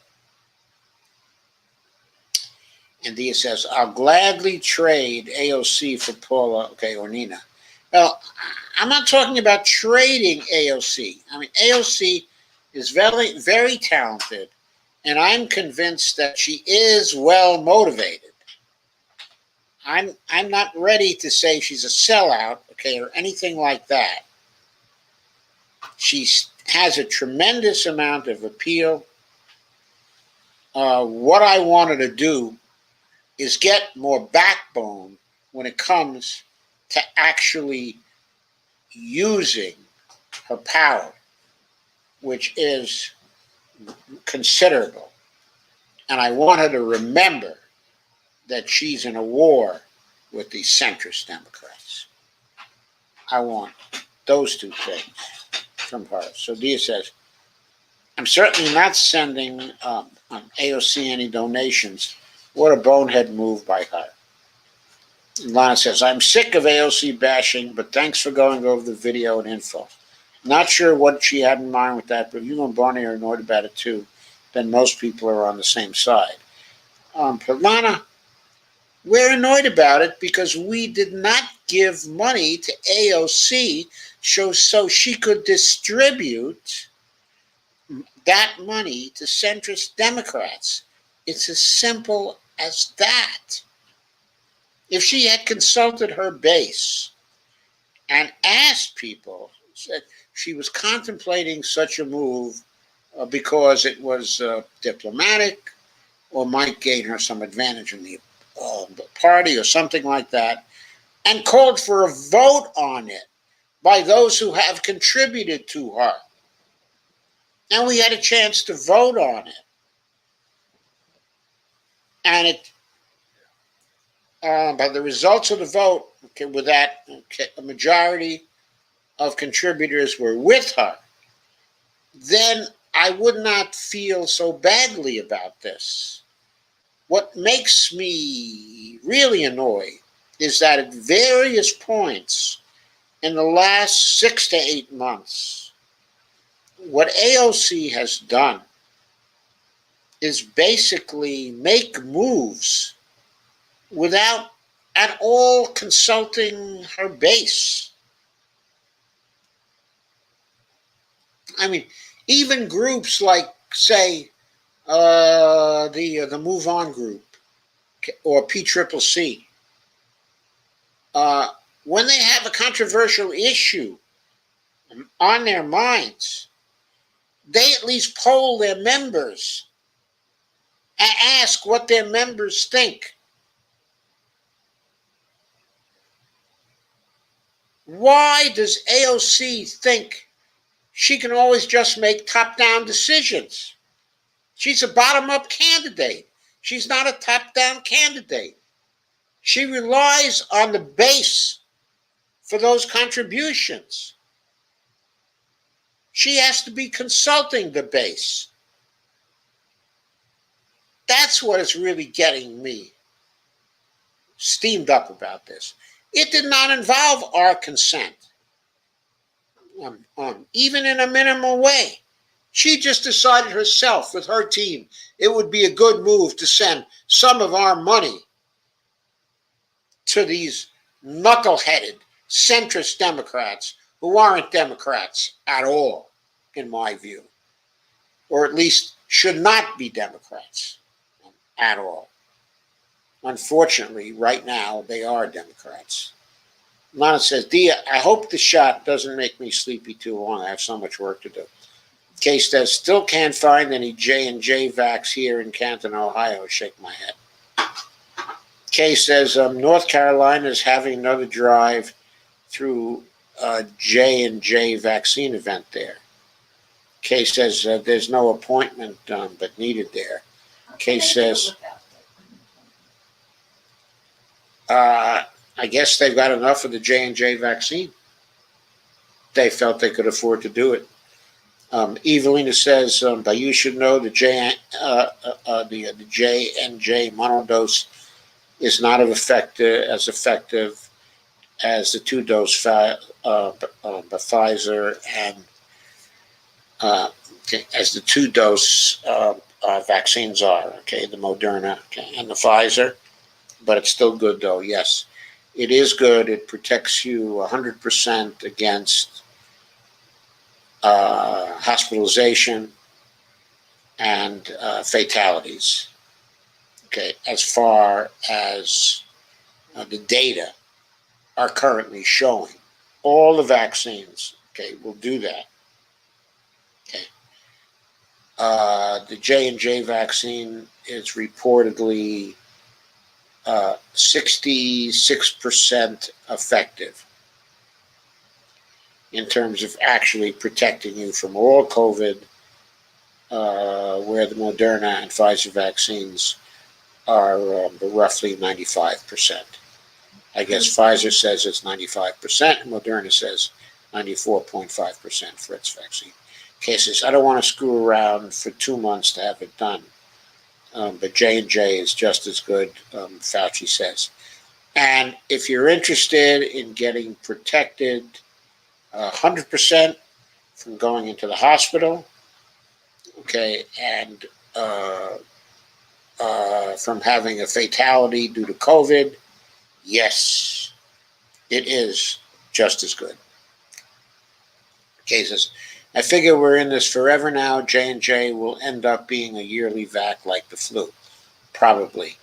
And Dia says, I'll gladly trade AOC for Paula, okay, or Nina. Well, I'm not talking about trading AOC. I mean, AOC is very, very talented, and I'm convinced that she is well motivated. I'm not ready to say she's a sellout, okay, or anything like that. She has a tremendous amount of appeal. What I wanted to do is get more backbone when it comes to actually using her power, which is considerable. And I want her to remember that she's in a war with the centrist Democrats. I want those two things from her. So Dia says, I'm certainly not sending AOC any donations. What a bonehead move by her. Lana says, I'm sick of AOC bashing, but thanks for going over the video and info. Not sure what she had in mind with that, but if you and Barney are annoyed about it too, then most people are on the same side. But Lana, we're annoyed about it because we did not give money to AOC so she could distribute that money to centrist Democrats. It's as simple as that. If she had consulted her base and asked people, said she was contemplating such a move because it was diplomatic or might gain her some advantage in the party or something like that, and called for a vote on it by those who have contributed to her. And we had a chance to vote on it. And by the results of the vote, with that, a majority of contributors were with her, then I would not feel so badly about this. What makes me really annoyed is that at various points in the last 6 to 8 months, what AOC has done is basically make moves without at all consulting her base. I mean, even groups like, say, the Move On group or PCCC, when they have a controversial issue on their minds, they at least poll their members and ask what their members think. Why does AOC think she can always just make top-down decisions? She's a bottom-up candidate. She's not a top-down candidate. She relies on the base for those contributions. She has to be consulting the base. That's what is really getting me steamed up about this. It did not involve our consent, even in a minimal way. She just decided herself with her team it would be a good move to send some of our money to these knuckle-headed centrist Democrats who aren't Democrats at all, in my view, or at least should not be Democrats at all. Unfortunately, right now, they are Democrats. Lana says, Dia, I hope the shot doesn't make me sleepy too long. I have so much work to do. Kay says, still can't find any J&J vax here in Canton, Ohio. Shake my head. Kay says, North Carolina is having another drive through J&J vaccine event there. Kay says there's no appointment but needed there. Kay says, I guess they've got enough of the J&J vaccine. They felt they could afford to do it. Evelina says, but you should know the J&J monodose is not as effective as the two-dose Pfizer and as the two-dose vaccines are. Okay, the Moderna and the Pfizer, but it's still good though. Yes, it is good. It protects you 100% against hospitalization and fatalities. Okay, as far as the data are currently showing, all the vaccines, okay, will do that. Okay, the J&J vaccine is reportedly 66% effective in terms of actually protecting you from all COVID, where the Moderna and Pfizer vaccines are roughly 95%. I guess Pfizer says it's 95%, and Moderna says 94.5% for its vaccine. Cases, I don't want to screw around for 2 months to have it done, but J&J is just as good, Fauci says. And if you're interested in getting protected 100% from going into the hospital, okay, and from having a fatality due to COVID, yes, it is just as good. Cases. I figure we're in this forever now. J&J will end up being a yearly vac like the flu, probably.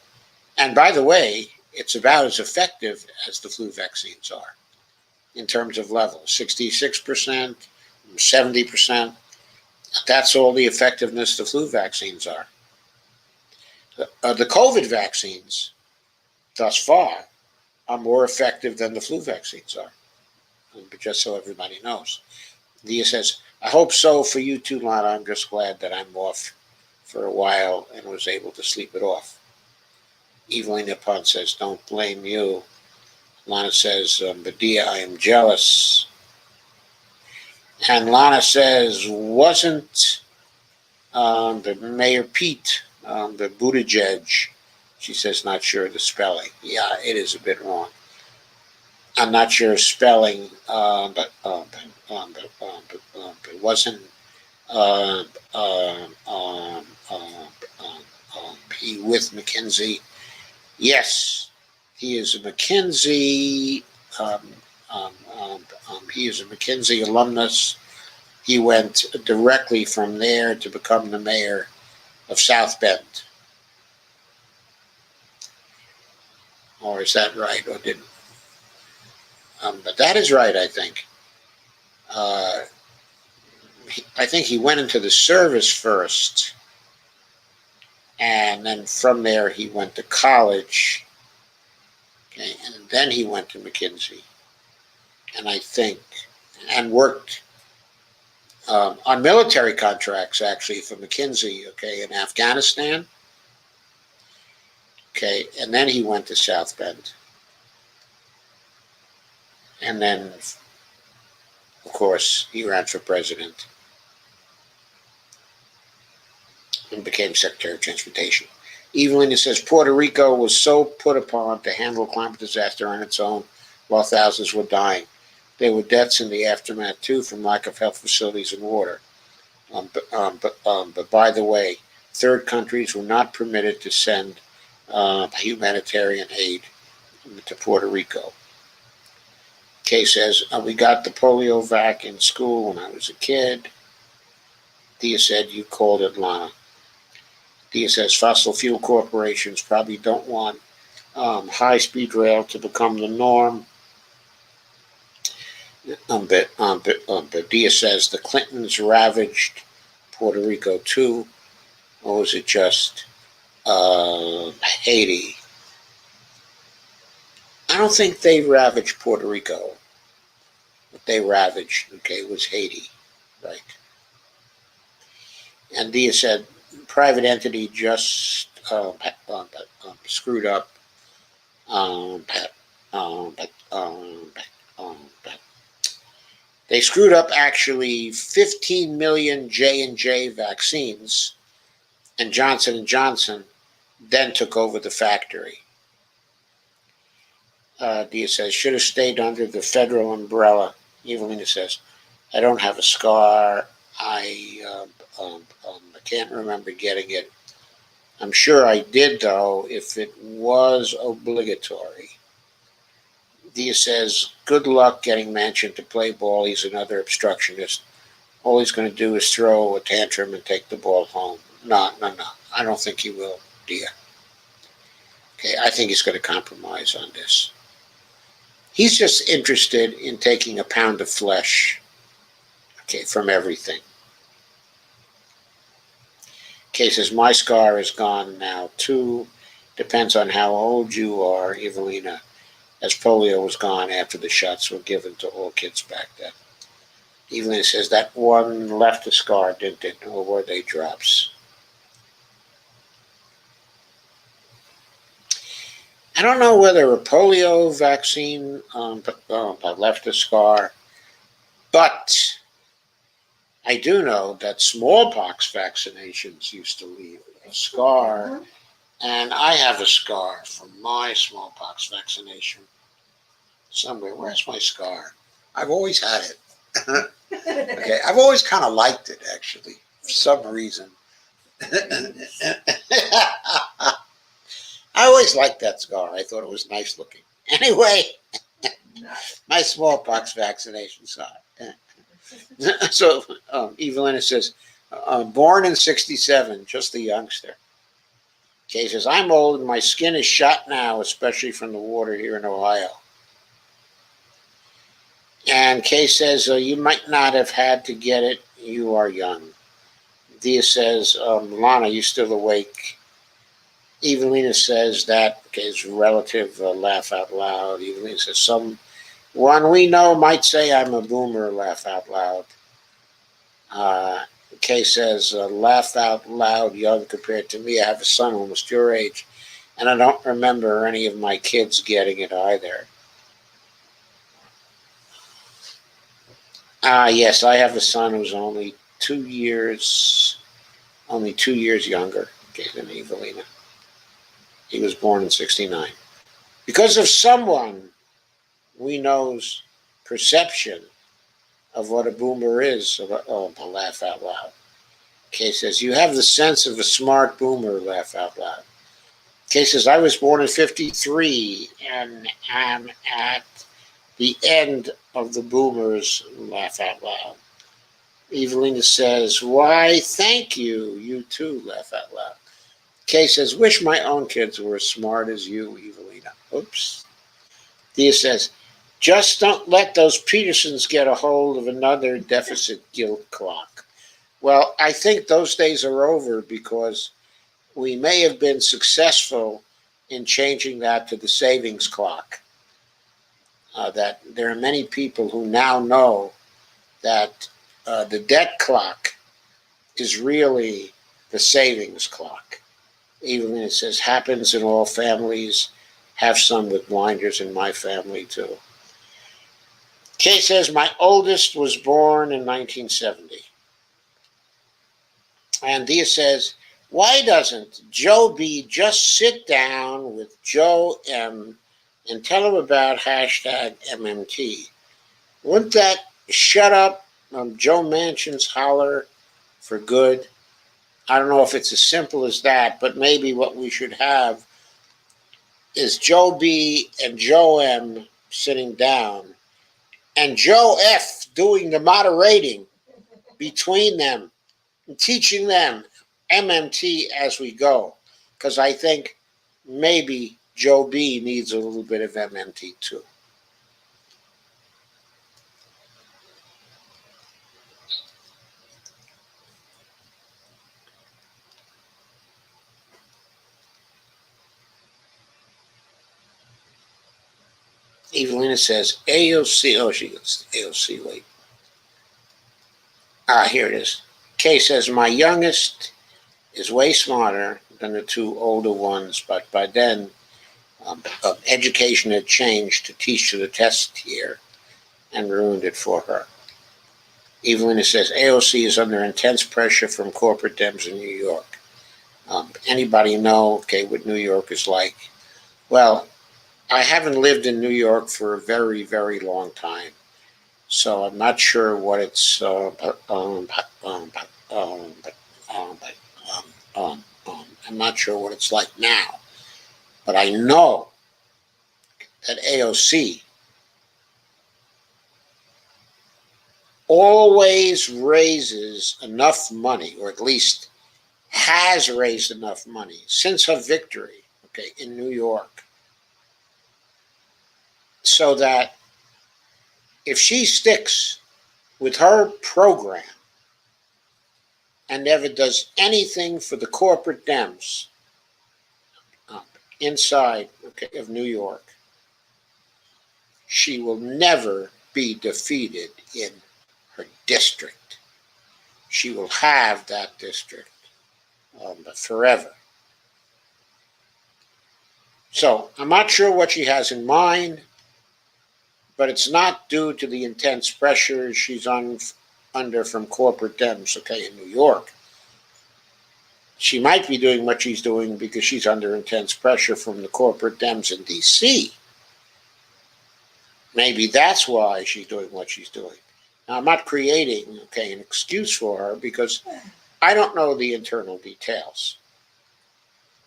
And by the way, it's about as effective as the flu vaccines are in terms of levels, 66%, 70%. That's all the effectiveness the flu vaccines are. The COVID vaccines, thus far, are more effective than the flu vaccines are. But just so everybody knows. Dia says, I hope so for you too, Lana. I'm just glad that I'm off for a while and was able to sleep it off. Evelyn Nippon says, don't blame you. Lana says, but Dia, I am jealous. And Lana says, wasn't the Mayor Pete, the Buttigieg, she says, not sure of the spelling. Yeah, it is a bit wrong. I'm not sure of spelling, but it wasn't he with McKinsey. Yes, he is a McKinsey. He is a McKinsey alumnus. He went directly from there to become the mayor of South Bend. Or is that right? Or didn't? But that is right, I think. I think he went into the service first, and then from there he went to college, okay, and then he went to McKinsey, and I think, and worked on military contracts actually for McKinsey, okay, in Afghanistan, okay, and then he went to South Bend, and then, of course, he ran for president and became Secretary of Transportation. Evelyn says Puerto Rico was so put upon to handle climate disaster on its own while thousands were dying. There were deaths in the aftermath too from lack of health facilities and water. But by the way, third countries were not permitted to send humanitarian aid to Puerto Rico. Kay says, we got the polio vac in school when I was a kid. Dia said, you called it, Lana. Dia says, fossil fuel corporations probably don't want high-speed rail to become the norm. But Dia says, the Clintons ravaged Puerto Rico too. Or was it just Haiti? I don't think they ravaged Puerto Rico. What they ravaged, was Haiti, right? And Dia said, private entity just screwed up. They screwed up actually 15 million J&J vaccines, and Johnson & Johnson then took over the factory. Dia says, should have stayed under the federal umbrella. Evelina says, I don't have a scar. I can't remember getting it. I'm sure I did, though, if it was obligatory. Dia says, good luck getting Manchin to play ball. He's another obstructionist. All he's going to do is throw a tantrum and take the ball home. No. I don't think he will, Dia. Okay, I think he's going to compromise on this. He's just interested in taking a pound of flesh, from everything. Kay says, my scar is gone now, too. Depends on how old you are, Evelina, as polio was gone after the shots were given to all kids back then. Evelina says, that one left a scar, didn't it? Or were they drops? I don't know whether a polio vaccine left a scar, but I do know that smallpox vaccinations used to leave a scar, and I have a scar from my smallpox vaccination somewhere. Where's my scar? I've always had it. Okay, I've always kind of liked it, actually, for some reason. I always liked that scar. I thought it was nice looking. Anyway, my smallpox vaccination scar. So Evelina says, born in 1967, just a youngster. Kay says, I'm old and my skin is shot now, especially from the water here in Ohio. And Kay says, you might not have had to get it. You are young. Dia says, Lana, you still awake? Evelina says that, his relative laugh out loud. Evelina says, someone we know might say I'm a boomer, laugh out loud. Kay says, laugh out loud, young compared to me. I have a son almost your age, and I don't remember any of my kids getting it either. Yes, I have a son who's only 2 years younger than Evelina. He was born in 1969. Because of someone we know's perception of what a boomer is, I'll laugh out loud. Kay says, you have the sense of a smart boomer, laugh out loud. Kay says, I was born in 1953 and am at the end of the boomers, laugh out loud. Evelina says, why, thank you. You too, laugh out loud. Kay says, wish my own kids were as smart as you, Evelina. Oops. Dia says, just don't let those Petersons get a hold of another deficit guilt clock. Well, I think those days are over because we may have been successful in changing that to the savings clock. That there are many people who now know that the debt clock is really the savings clock. Even it says happens in all families, have some with blinders in my family too. Kay says, my oldest was born in 1970. And Dia says, Why doesn't Joe B just sit down with Joe M and tell him about hashtag MMT? Wouldn't that shut up Joe Manchin's holler for good? I don't know if it's as simple as that, but maybe what we should have is Joe B and Joe M sitting down and Joe F doing the moderating between them and teaching them MMT as we go. Because I think maybe Joe B needs a little bit of MMT too. Evelina says AOC. Oh, she goes AOC. Wait. Here it is. Kay says my youngest is way smarter than the two older ones, but by then education had changed to teach to the test here and ruined it for her. Evelina says AOC is under intense pressure from corporate Dems in New York. Anybody know, okay, what New York is like? Well, I haven't lived in New York for a very, very long time, so I'm not sure what it's. I'm not sure what it's like now, but I know that AOC always raises enough money, or at least has raised enough money since her victory, okay, in New York, so that if she sticks with her program and never does anything for the corporate Dems inside, okay, of New York, she will never be defeated in her district. She will have that district forever. So I'm not sure what she has in mind, but it's not due to the intense pressure she's under from corporate Dems, okay, in New York. She might be doing what she's doing because she's under intense pressure from the corporate Dems in D.C. Maybe that's why she's doing what she's doing. Now, I'm not creating, okay, an excuse for her because I don't know the internal details.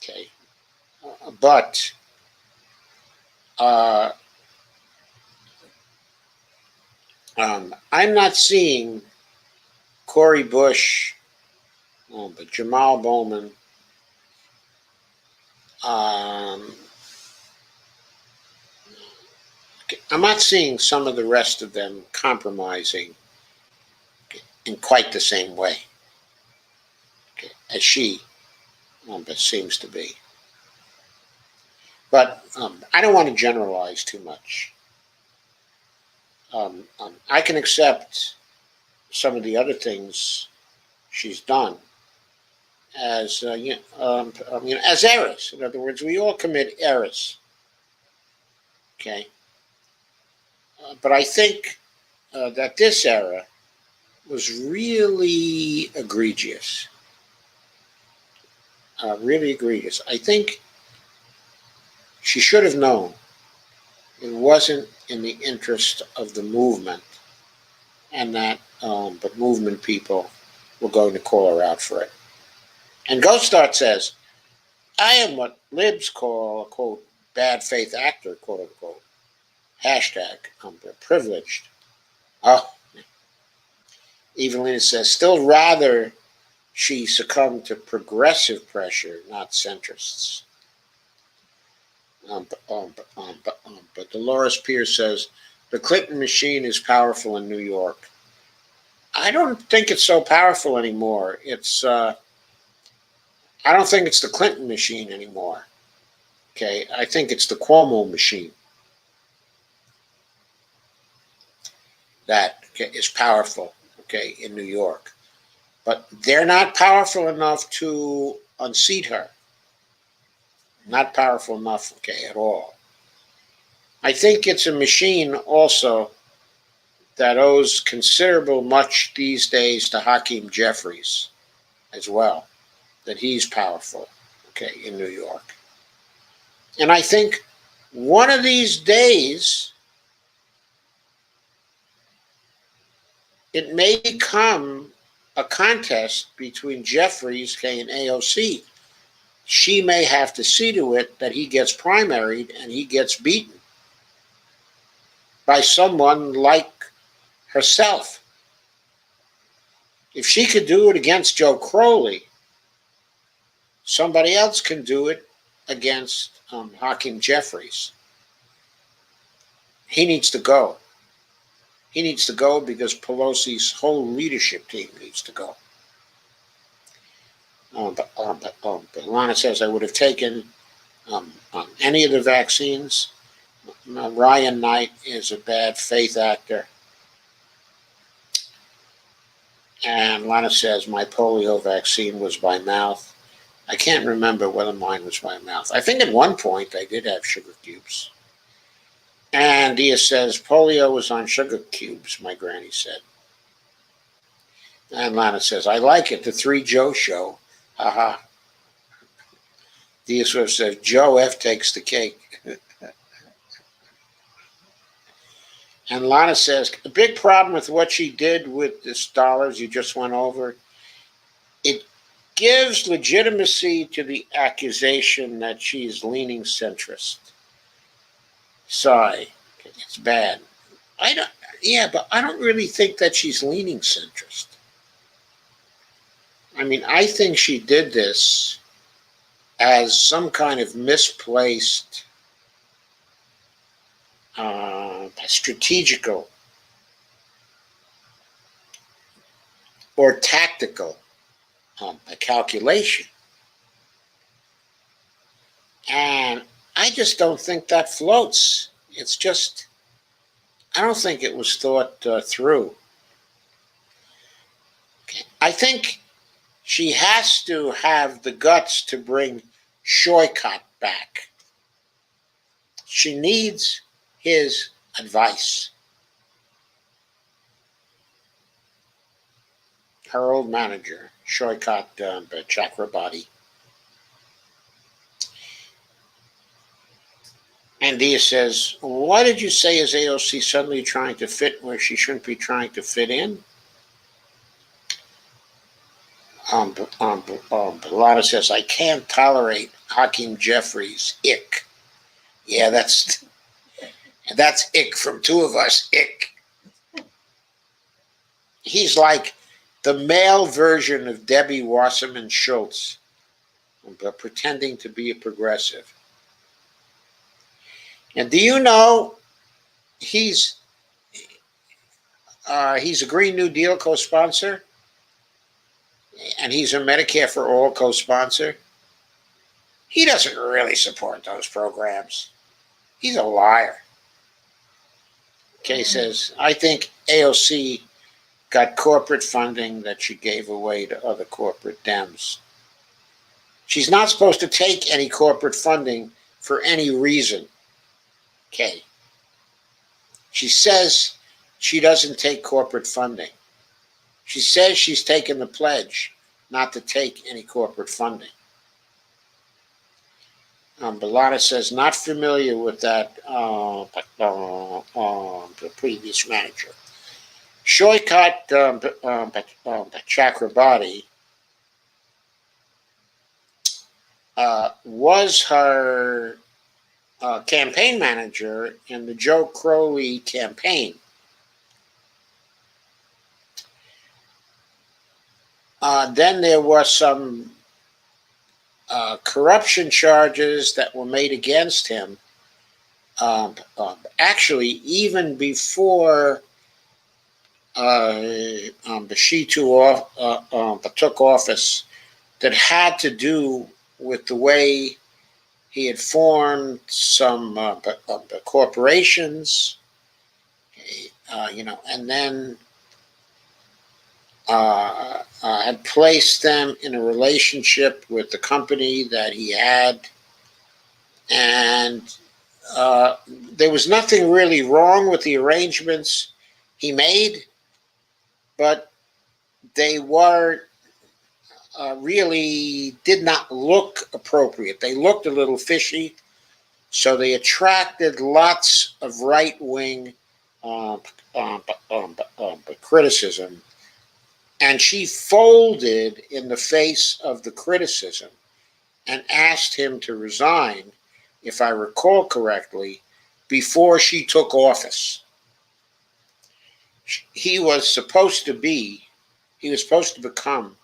Okay. But I'm not seeing Cori Bush, but Jamal Bowman, I'm not seeing some of the rest of them compromising in quite the same way, okay, as she seems to be. But I don't want to generalize too much. I can accept some of the other things she's done as as errors. In other words, we all commit errors. Okay, but I think that this error was really egregious. Really egregious. I think she should have known it wasn't in the interest of the movement, and that but movement people were going to call her out for it. And Ghostart says, I am what libs call a quote bad faith actor, quote unquote. Hashtag privileged. Oh, Evelina says, still rather she succumbed to progressive pressure, not centrists. But Dolores Pierce says, the Clinton machine is powerful in New York. I don't think it's so powerful anymore. I don't think it's the Clinton machine anymore. Okay, I think it's the Cuomo machine that is powerful, okay, in New York. But they're not powerful enough to unseat her. Not powerful enough, okay, at all. I think it's a machine also that owes considerable much these days to Hakeem Jeffries as well. that he's powerful, okay, in New York. And I think one of these days, it may become a contest between Jeffries, K, and AOC. She may have to see to it that he gets primaried and he gets beaten by someone like herself. If she could do it against Joe Crowley, somebody else can do it against Hakeem Jeffries. He needs to go. He needs to go because Pelosi's whole leadership team needs to go. But Lana says, I would have taken any of the vaccines. Ryan Knight is a bad faith actor. And Lana says, my polio vaccine was by mouth. I can't remember whether mine was by mouth. I think at one point I did have sugar cubes. And Dia says, polio was on sugar cubes, my granny said. And Lana says, I like it, the 3 Joe show. Haha. Dia sort of says, Joe F takes the cake. And Lana says, the big problem with what she did with the dollars you just went over, it gives legitimacy to the accusation that she's leaning centrist. Sorry, it's bad. But I don't really think that she's leaning centrist. I mean, I think she did this as some kind of misplaced strategical or tactical calculation. And I just don't think that floats. It's just, I don't think it was thought through. Okay. I think she has to have the guts to bring Shoycott back. She needs his advice. Her old manager, Shoycott Chakrabarti. And Dia says, why did you say is AOC suddenly trying to fit where she shouldn't be trying to fit in? Lana says, I can't tolerate Hakeem Jeffries' ick. Yeah, that's ick from 2 of us, ick. He's like the male version of Debbie Wasserman Schultz, pretending to be a progressive. And do you know he's a Green New Deal co-sponsor, and he's a Medicare for All co-sponsor? He doesn't really support those programs. He's a liar. Kay says, I think AOC got corporate funding that she gave away to other corporate Dems. She's not supposed to take any corporate funding for any reason. Okay. She says she doesn't take corporate funding. She says she's taken the pledge not to take any corporate funding. Bellotta says, not familiar with that the previous manager. Shoycott Chakrabarti was her campaign manager in the Joe Crowley campaign. Then there was some corruption charges that were made against him. Actually, even before she took office, that had to do with the way he had formed some corporations, and then had placed them in a relationship with the company that he had. And there was nothing really wrong with the arrangements he made, but they were really did not look appropriate. They looked a little fishy, so they attracted lots of right-wing uh, criticism. And she folded in the face of the criticism and asked him to resign, if I recall correctly, before she took office. He was supposed to become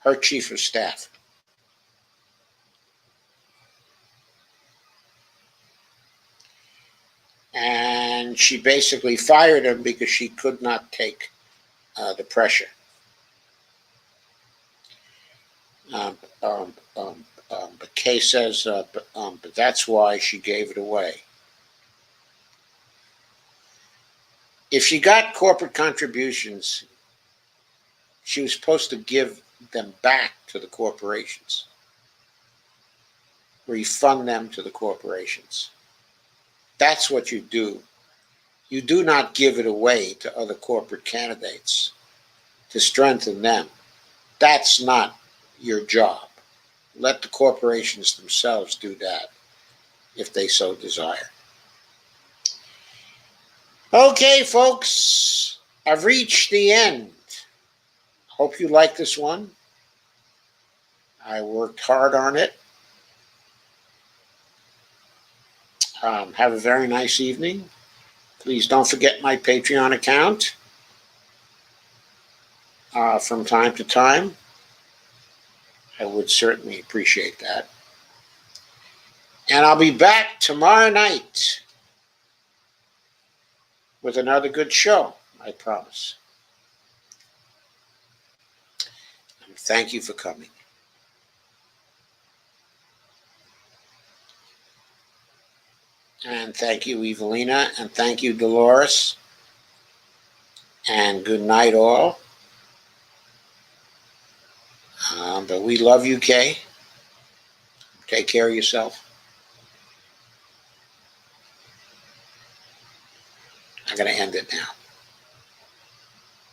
her chief of staff. And she basically fired him because she could not take the pressure. But Kay says, but that's why she gave it away. If she got corporate contributions, she was supposed to give them back to the corporations, refund them to the corporations. That's what you do. You do not give it away to other corporate candidates to strengthen them. That's not your job. Let the corporations themselves do that if they so desire. Okay, folks, I've reached the end. Hope you like this one. I worked hard on it. Have a very nice evening. Please don't forget my Patreon account from time to time. I would certainly appreciate that. And I'll be back tomorrow night with another good show, I promise. And thank you for coming. And thank you, Evelina, and thank you, Dolores. And good night, all. But we love you, Kay. Take care of yourself. I'm going to end it now.